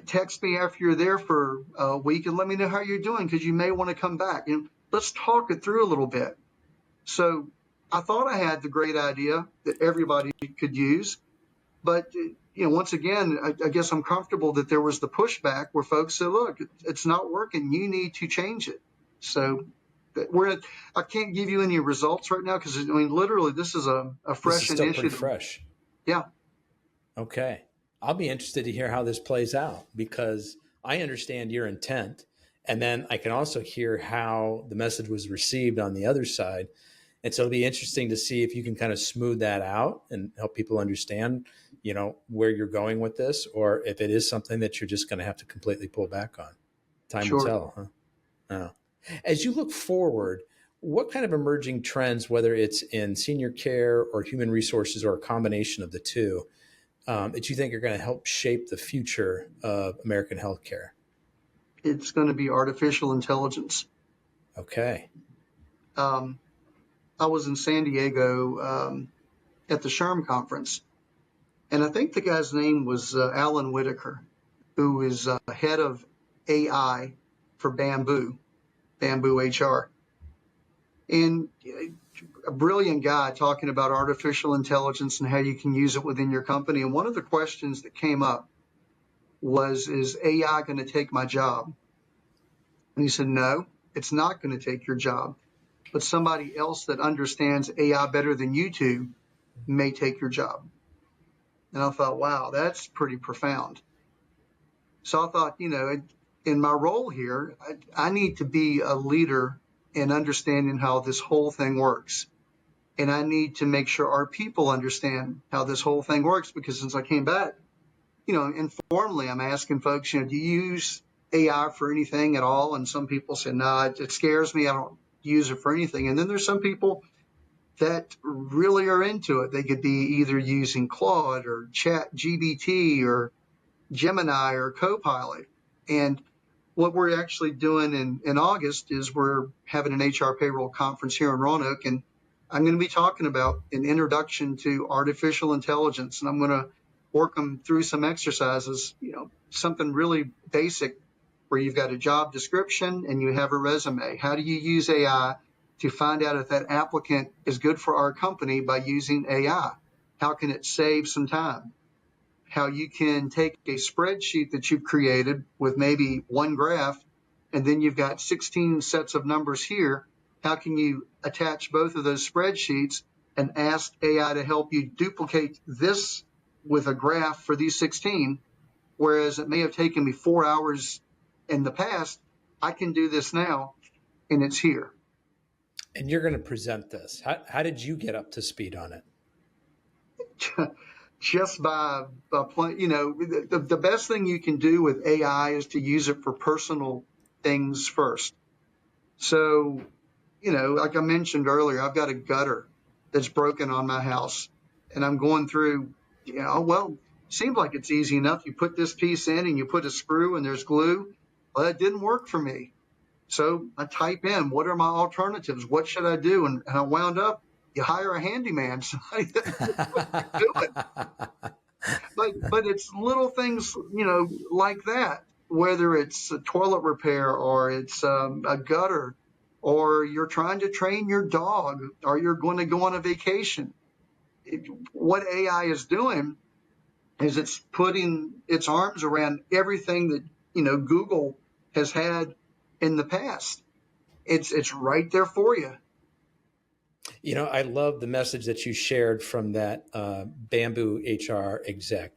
text me after you're there for a week and let me know how you're doing, because you may want to come back. And let's talk it through a little bit. So I thought I had the great idea that everybody could use. But, once again, I guess I'm comfortable that there was the pushback where folks said, look, it's not working. You need to change it. So I can't give you any results right now because, literally, this is a fresh initiative. Still pretty fresh. Yeah. Okay. I'll be interested to hear how this plays out because I understand your intent. And then I can also hear how the message was received on the other side. And so it'll be interesting to see if you can kind of smooth that out and help people understand, where you're going with this, or if it is something that you're just going to have to completely pull back on. Time will Sure. tell, huh? Oh. As you look forward, what kind of emerging trends, whether it's in senior care or human resources or a combination of the two, that you think are going to help shape the future of American healthcare? It's going to be artificial intelligence. Okay. Um, I was in San Diego at the SHRM conference, and I think the guy's name was Alan Whitaker, who is head of AI for Bamboo HR. And a brilliant guy talking about artificial intelligence and how you can use it within your company. And one of the questions that came up was, is AI going to take my job? And he said, no, it's not going to take your job, but somebody else that understands AI better than you do may take your job. And I thought, wow, that's pretty profound. So I thought, in my role here, I need to be a leader in understanding how this whole thing works. And I need to make sure our people understand how this whole thing works, because since I came back, informally, I'm asking folks, do you use AI for anything at all? And some people say, no, it scares me. I don't use it for anything. And then there's some people that really are into it. They could be either using Claude or Chat GBT or Gemini or Copilot. And what we're actually doing in August is we're having an HR payroll conference here in Roanoke, and I'm going to be talking about an introduction to artificial intelligence, and I'm going to work them through some exercises, something really basic where you've got a job description and you have a resume. How do you use AI to find out if that applicant is good for our company by using AI? How can it save some time? How you can take a spreadsheet that you've created with maybe one graph, and then you've got 16 sets of numbers here. How can you attach both of those spreadsheets and ask AI to help you duplicate this with a graph for these 16, whereas it may have taken me 4 hours in the past? I can do this now, and it's here. And you're going to present this. How did you get up to speed on it? Just by playing, the best thing you can do with AI is to use it for personal things first. So, like I mentioned earlier, I've got a gutter that's broken on my house, and I'm going through, well, seems like it's easy enough. You put this piece in and you put a screw and there's glue. Well, that didn't work for me. So I type in, what are my alternatives? What should I do? And I wound up, you hire a handyman, somebody that do it. But it's little things, like that, whether it's a toilet repair or it's a gutter, or you're trying to train your dog, or you're going to go on a vacation. What AI is doing is it's putting its arms around everything that, Google has had in the past. It's right there for you. I love the message that you shared from that Bamboo HR exec.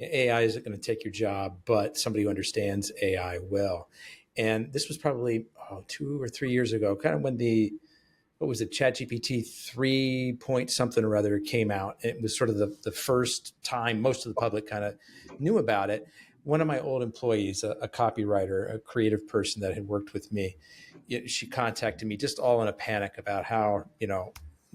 AI isn't going to take your job, but somebody who understands AI will. And this was probably 2 or 3 years ago, kind of when what was it, ChatGPT 3 point something or other came out. It was sort of the first time most of the public kind of knew about it. One of my old employees, a copywriter, a creative person that had worked with me, she contacted me just all in a panic about how,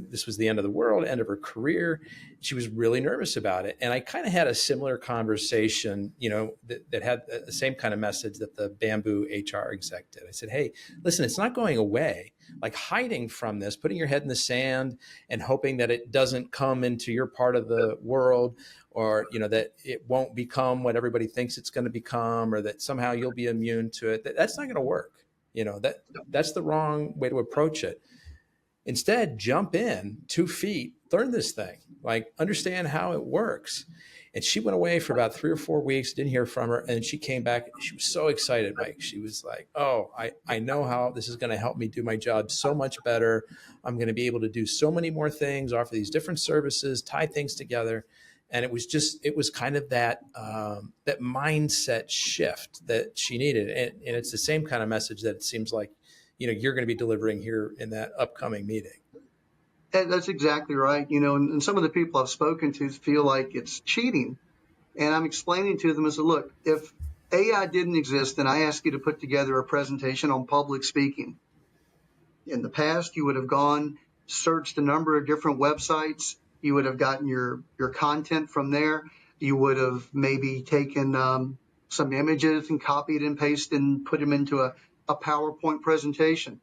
this was the end of the world, end of her career. She was really nervous about it. And I kind of had a similar conversation, that had the same kind of message that the Bamboo HR exec did. I said, hey, listen, it's not going away. Like hiding from this, putting your head in the sand and hoping that it doesn't come into your part of the world, or, that it won't become what everybody thinks it's going to become, or that somehow you'll be immune to it. That's not going to work. That's the wrong way to approach it. Instead, jump in 2 feet, learn this thing, like understand how it works. And she went away for about 3 or 4 weeks, didn't hear from her. And she came back. She was so excited, Mike. She was like, oh, I know how this is going to help me do my job so much better. I'm going to be able to do so many more things, offer these different services, tie things together. And it was kind of that mindset shift that she needed. And it's the same kind of message that it seems like, you're going to be delivering here in that upcoming meeting. That's exactly right. And some of the people I've spoken to feel like it's cheating. And I'm explaining to them, I said, look, if AI didn't exist and I asked you to put together a presentation on public speaking, in the past, you would have gone, searched a number of different websites. You would have gotten your content from there. You would have maybe taken some images and copied and pasted and put them into a PowerPoint presentation.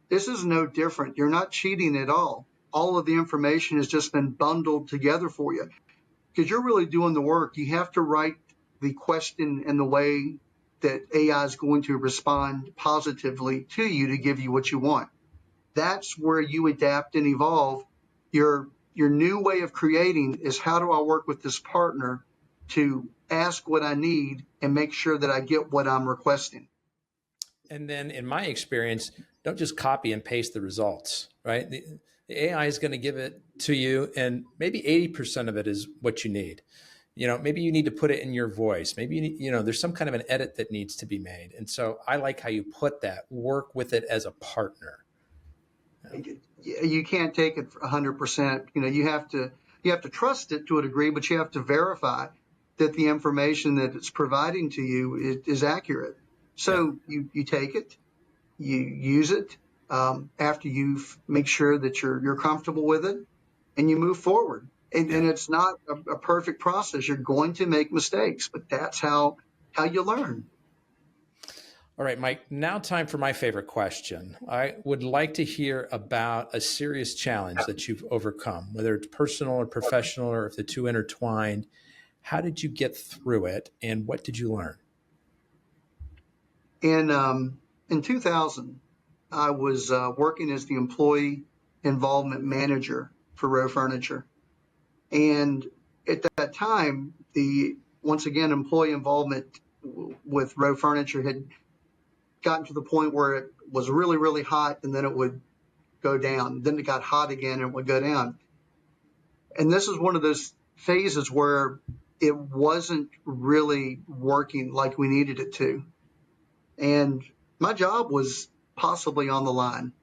This is no different. You're not cheating at all. All of the information has just been bundled together for you because you're really doing the work. You have to write the question in the way that AI is going to respond positively to you to give you what you want. That's where you adapt and evolve. Your new way of creating is, how do I work with this partner to ask what I need and make sure that I get what I'm requesting? And then in my experience, don't just copy and paste the results, right? The AI is going to give it to you, and maybe 80% of it is what you need. Maybe you need to put it in your voice. Maybe there's some kind of an edit that needs to be made. And so I like how you put that, work with it as a partner. You can't take it 100%. You have to trust it to a degree, but you have to verify that the information that it's providing to you is accurate. So you take it, you use it after you've make sure that you're comfortable with it, and you move forward. And it's not a perfect process. You're going to make mistakes, but that's how you learn. All right, Mike, now time for my favorite question. I would like to hear about a serious challenge that you've overcome, whether it's personal or professional, or if the two intertwined. How did you get through it, and what did you learn? In 2000, I was working as the employee involvement manager for Row Furniture. And at that time, once again, employee involvement with Row Furniture had gotten to the point where it was really, really hot, and then it would go down. Then it got hot again and it would go down. And this is one of those phases where it wasn't really working like we needed it to. And my job was possibly on the line,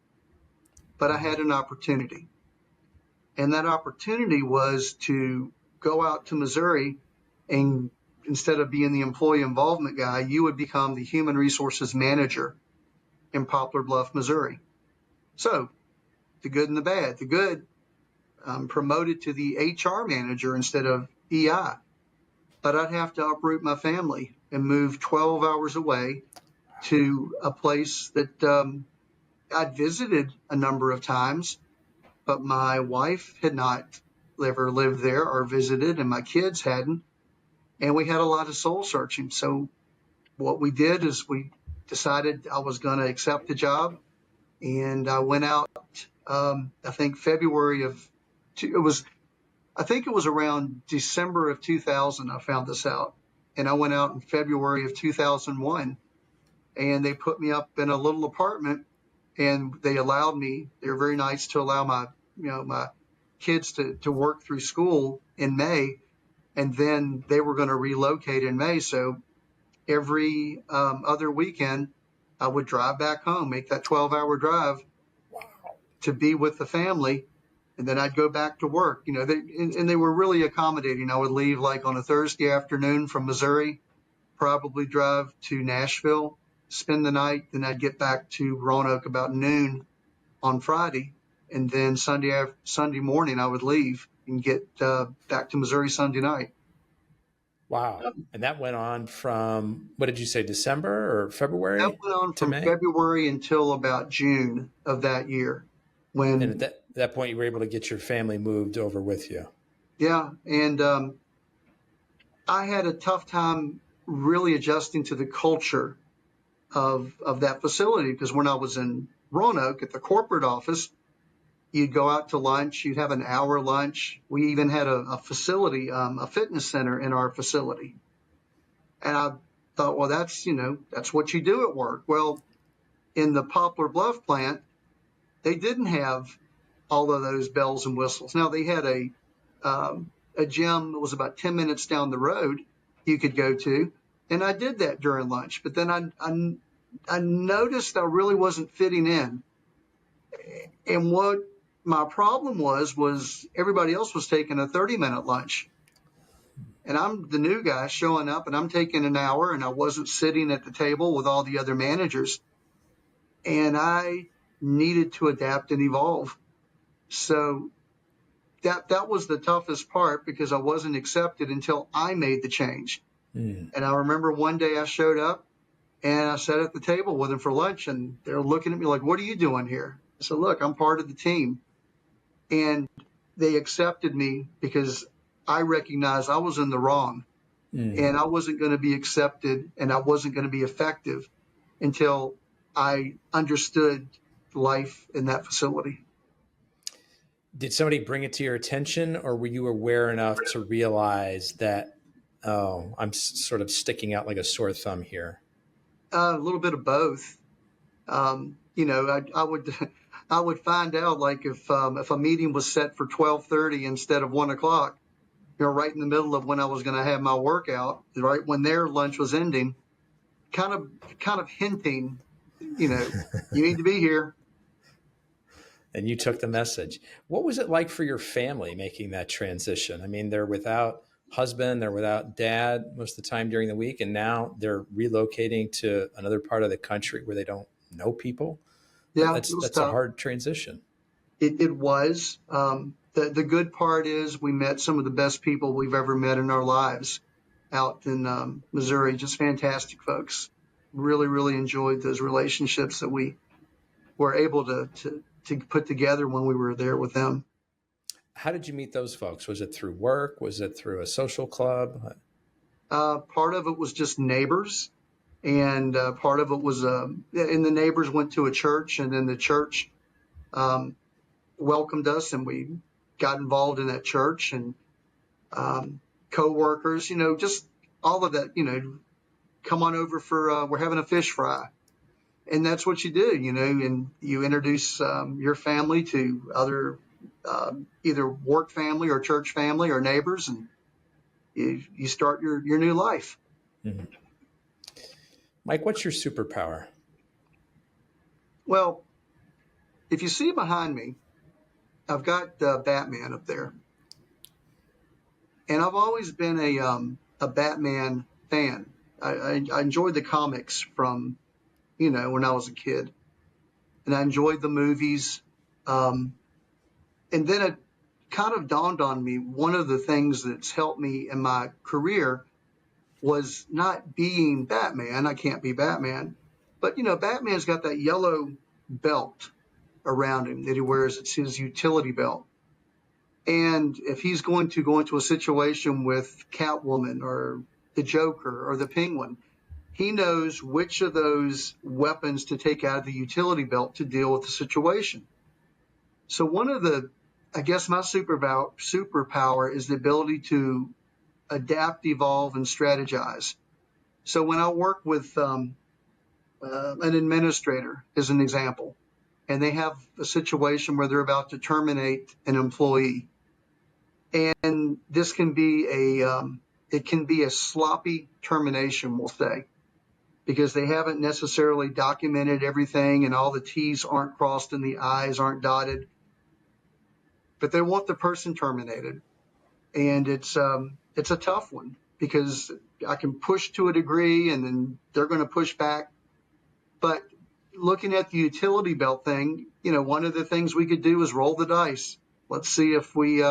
but I had an opportunity. And that opportunity was to go out to Missouri, and instead of being the employee involvement guy, you would become the human resources manager in Poplar Bluff, Missouri. So the good and the bad. The good, promoted to the HR manager instead of EI. But I'd have to uproot my family and move 12 hours away to a place that I'd visited a number of times, but my wife had not ever lived there or visited, and my kids hadn't. And we had a lot of soul searching. So what we did is we decided I was going to accept the job, and I went out. I think it was around December of 2000. I found this out, and I went out in February of 2001, and they put me up in a little apartment, and they allowed me. They were very nice to allow my kids to work through school in May, and then they were going to relocate in May. So every other weekend, I would drive back home, make that 12-hour drive to be with the family, and then I'd go back to work. They were really accommodating. I would leave like on a Thursday afternoon from Missouri, probably drive to Nashville, spend the night, then I'd get back to Roanoke about noon on Friday, and then Sunday morning I would leave and get back to Missouri Sunday night. Wow. And that went on from, what did you say, December or February? That went on from May? February until about June of that year. And at that point, you were able to get your family moved over with you. Yeah. And I had a tough time really adjusting to the culture of that facility, because when I was in Roanoke at the corporate office, you'd go out to lunch, you'd have an hour lunch. We even had a facility, a fitness center in our facility. And I thought, well, that's what you do at work. Well, in the Poplar Bluff plant, they didn't have all of those bells and whistles. Now, they had a gym that was about 10 minutes down the road you could go to, and I did that during lunch. But then I noticed I really wasn't fitting in. And what My problem was everybody else was taking a 30-minute lunch. And I'm the new guy showing up and I'm taking an hour, and I wasn't sitting at the table with all the other managers. And I needed to adapt and evolve. So that was the toughest part, because I wasn't accepted until I made the change. Mm. And I remember one day I showed up and I sat at the table with them for lunch, and they're looking at me like, "What are you doing here?" I said, "Look, I'm part of the team." And they accepted me because I recognized I was in the wrong, Mm. and I wasn't going to be accepted and I wasn't going to be effective until I understood life in that facility. Did somebody bring it to your attention, or were you aware enough to realize that, oh, I'm sort of sticking out like a sore thumb here? A little bit of both. I would I would find out, like, if a meeting was set for 12:30 instead of 1 o'clock, right in the middle of when I was going to have my workout, right when their lunch was ending, kind of hinting, you need to be here. And you took the message. What was it like for your family making that transition? I mean, they're without husband, they're without dad most of the time during the week, and now they're relocating to another part of the country where they don't know people. Yeah, it was That's a tough. hard transition. It was. The good part is we met some of the best people we've ever met in our lives out in Missouri. Just fantastic folks. Really, really enjoyed those relationships that we were able to put together when we were there with them. How did you meet those folks? Was it through work? Was it through a social club? Part of it was just neighbors, and part of it was, and the neighbors went to a church, and then the church um, welcomed us, and we got involved in that church, and co-workers, just all of that, come on over for, we're having a fish fry. And that's what you do, and you introduce your family to other, either work family or church family or neighbors, and you start your new life. Mhm. Mike, what's your superpower? Well, if you see behind me, I've got Batman up there, and I've always been a Batman fan. I enjoyed the comics from, when I was a kid, and I enjoyed the movies. Um, and then it kind of dawned on me, one of the things that's helped me in my career was not being Batman. I can't be Batman. But, Batman's got that yellow belt around him that he wears. It's his utility belt. And if he's going to go into a situation with Catwoman or the Joker or the Penguin, he knows which of those weapons to take out of the utility belt to deal with the situation. So I guess my superpower is the ability to adapt, evolve, and strategize. So when I work with an administrator, as an example, and they have a situation where they're about to terminate an employee, and this can be it can be a sloppy termination, we'll say, because they haven't necessarily documented everything, and all the T's aren't crossed and the I's aren't dotted, but they want the person terminated. And it's a tough one, because I can push to a degree and then they're going to push back. But looking at the utility belt thing, one of the things we could do is roll the dice. Let's see if we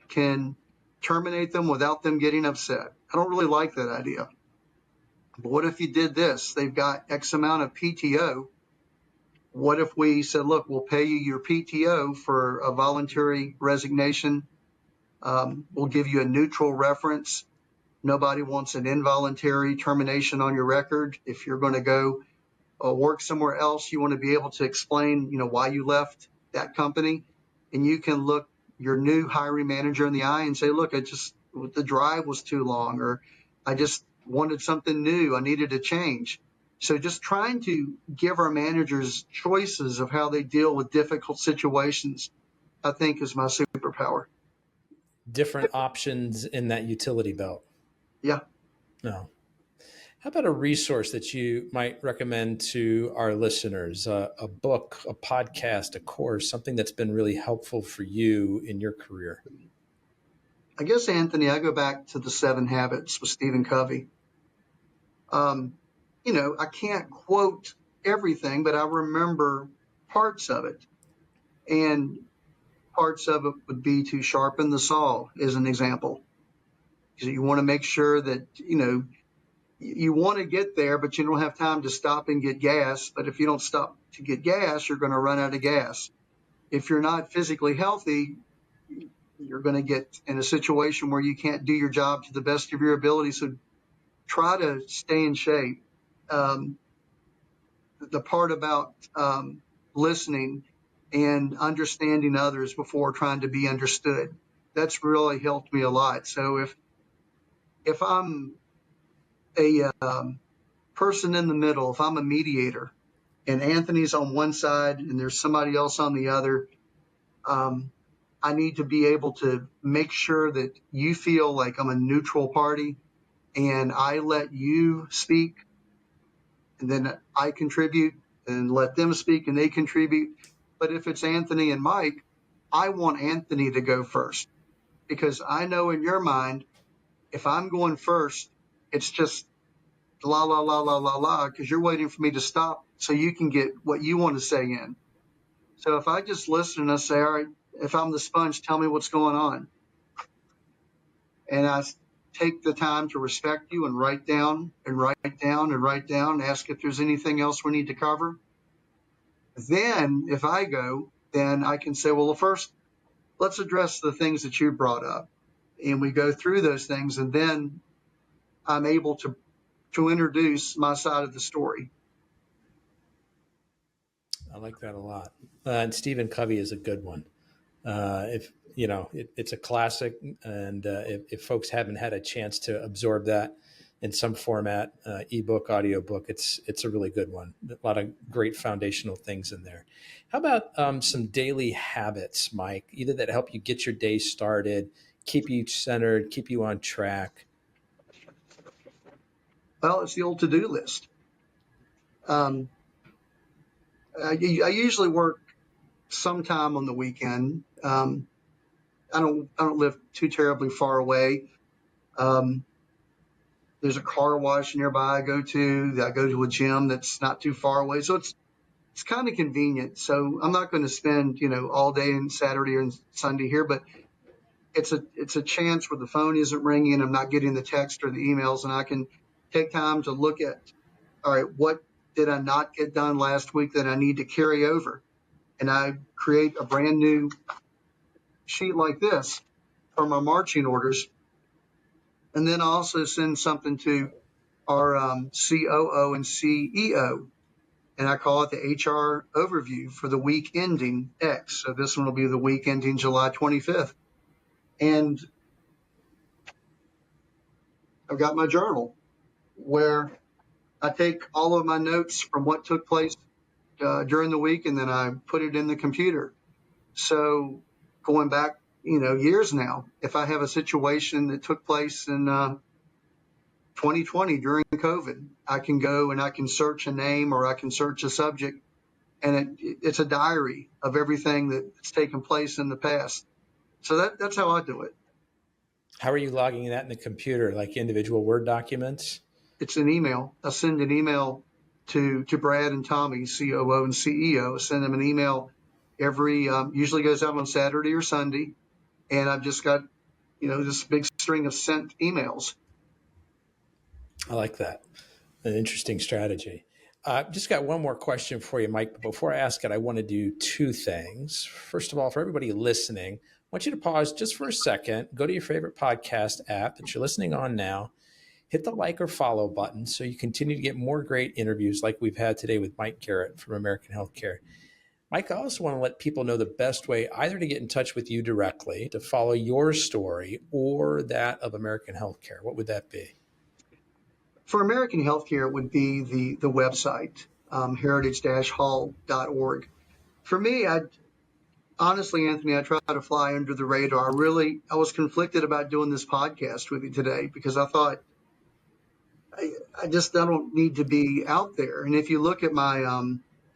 can terminate them without them getting upset. I don't really like that idea. But what if you did this? They've got X amount of PTO. What if we said, look, we'll pay you your PTO for a voluntary resignation? We'll give you a neutral reference. Nobody wants an involuntary termination on your record. If you're going to go work somewhere else, you want to be able to explain, why you left that company. And you can look your new hiring manager in the eye and say, look, the drive was too long, or I just wanted something new. I needed a change. So just trying to give our managers choices of how they deal with difficult situations, I think, is my superpower. Different options in that utility belt. Yeah. No. How about a resource that you might recommend to our listeners? A book, a podcast, a course, something that's been really helpful for you in your career? I guess, Anthony, I go back to the 7 Habits with Stephen Covey. Um, I can't quote everything, but I remember parts of it. And parts of it would be to sharpen the saw, as an example. Because you want to make sure that, you want to get there, but you don't have time to stop and get gas. But if you don't stop to get gas, you're going to run out of gas. If you're not physically healthy, you're going to get in a situation where you can't do your job to the best of your ability. So try to stay in shape. Um, the part about listening and understanding others before trying to be understood, that's really helped me a lot. So if I'm a person in the middle, if I'm a mediator and Anthony's on one side and there's somebody else on the other, um, I need to be able to make sure that you feel like I'm a neutral party and I let you speak and then I contribute and let them speak and they contribute. But if it's Anthony and Mike, I want Anthony to go first because I know in your mind, if I'm going first, it's just la, la, la, la, la, la, because you're waiting for me to stop so you can get what you want to say in. So if I just listen and I say, all right, if I'm the sponge, tell me what's going on. And I take the time to respect you and write down and write down and write down, ask if there's anything else we need to cover. Then if I go, then I can say, well, first, let's address the things that you brought up. And we go through those things. And then I'm able to introduce my side of the story. I like that a lot. And Stephen Covey is a good one. If it's a classic, and if folks haven't had a chance to absorb that in some format, ebook, audiobook, it's a really good one. A lot of great foundational things in there. How about some daily habits, Mike? Either that help you get your day started, keep you centered, keep you on track. Well, it's the old to-do list. Um, I usually work sometime on the weekend. I don't live too terribly far away. Um, there's a car wash nearby I go to. I go to a gym that's not too far away, so it's kind of convenient. So I'm not going to spend all day and Saturday and Sunday here, but it's a chance where the phone isn't ringing. I'm not getting the text or the emails, and I can take time to look at, all right, what did I not get done last week that I need to carry over? And I create a brand new sheet like this for my marching orders. And then I also send something to our COO and CEO, and I call it the HR overview for the week ending X. So this one will be the week ending July 25th. And I've got my journal where I take all of my notes from what took place during the week, and then I put it in the computer. So going back, years now, if I have a situation that took place in 2020 during COVID, I can go and I can search a name or I can search a subject, and it's a diary of everything that's taken place in the past. So that's how I do it. How are you logging that in the computer, like individual Word documents? It's an email. I send an email to Brad and Tommy, COO and CEO. I send them an email every, usually goes out on Saturday or Sunday. And I've just got, this big string of sent emails. I like that. An interesting strategy. Just got one more question for you, Mike. But before I ask it, I want to do two things. First of all, for everybody listening, I want you to pause just for a second, go to your favorite podcast app that you're listening on now, hit the like or follow button so you continue to get more great interviews like we've had today with Mike Garrett from American Healthcare. Mike, I also want to let people know the best way either to get in touch with you directly, to follow your story, or that of American Healthcare. What would that be? For American Healthcare, it would be the website, heritage-hall.org. For me, honestly, Anthony, I try to fly under the radar. I was conflicted about doing this podcast with you today because I thought I don't need to be out there. And if you look at my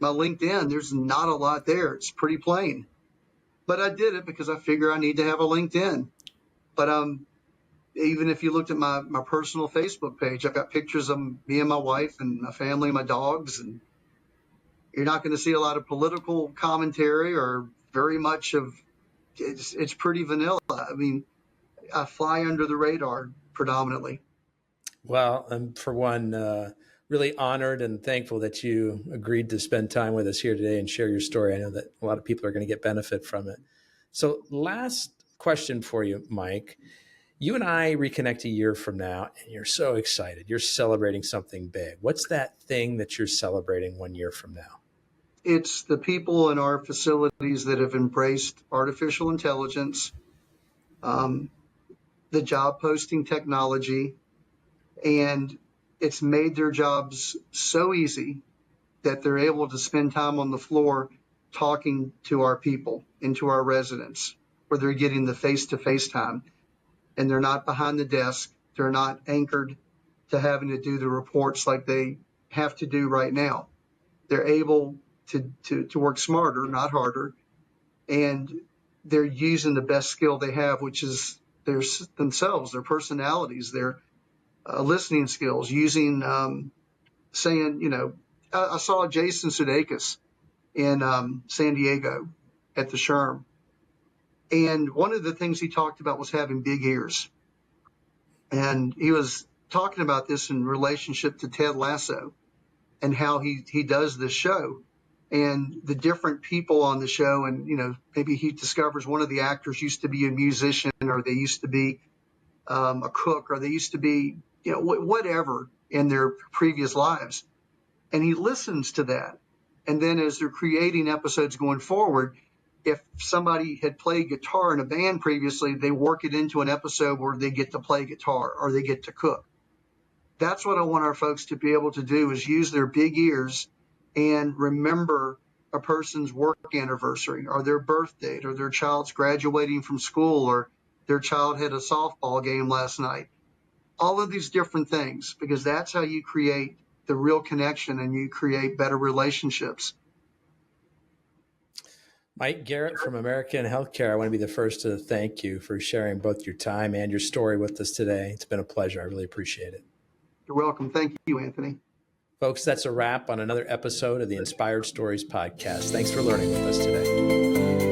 LinkedIn, there's not a lot there. It's pretty plain. But I did it because I figure I need to have a LinkedIn. But even if you looked at my personal Facebook page, I've got pictures of me and my wife and my family and my dogs, and you're not going to see a lot of political commentary or very much of it's pretty vanilla. I mean, I fly under the radar predominantly. Well, I'm for one really honored and thankful that you agreed to spend time with us here today and share your story. I know that a lot of people are going to get benefit from it. So, last question for you, Mike. You and I reconnect a year from now, and you're so excited. You're celebrating something big. What's that thing that you're celebrating 1 year from now? It's the people in our facilities that have embraced artificial intelligence, um, the job posting technology, and it's made their jobs so easy that they're able to spend time on the floor talking to our people and to our residents, where they're getting the face-to-face time, and they're not behind the desk. They're not anchored to having to do the reports like they have to do right now. They're able to work smarter, not harder, and they're using the best skill they have, which is themselves, their personalities, their listening skills, using saying, I saw Jason Sudeikis in San Diego at the Sherm. And one of the things he talked about was having big ears. And he was talking about this in relationship to Ted Lasso and how he does this show and the different people on the show. And, maybe he discovers one of the actors used to be a musician, or they used to be a cook, or they used to be, whatever in their previous lives. And he listens to that. And then as they're creating episodes going forward, if somebody had played guitar in a band previously, they work it into an episode where they get to play guitar or they get to cook. That's what I want our folks to be able to do, is use their big ears and remember a person's work anniversary or their birth date or their child's graduating from school or their child had a softball game last night. All of these different things, because that's how you create the real connection and you create better relationships. Mike Garrett from American Healthcare, I want to be the first to thank you for sharing both your time and your story with us today. It's been a pleasure. I really appreciate it. You're welcome. Thank you, Anthony. Folks, that's a wrap on another episode of the Inspired Stories podcast. Thanks for learning with us today.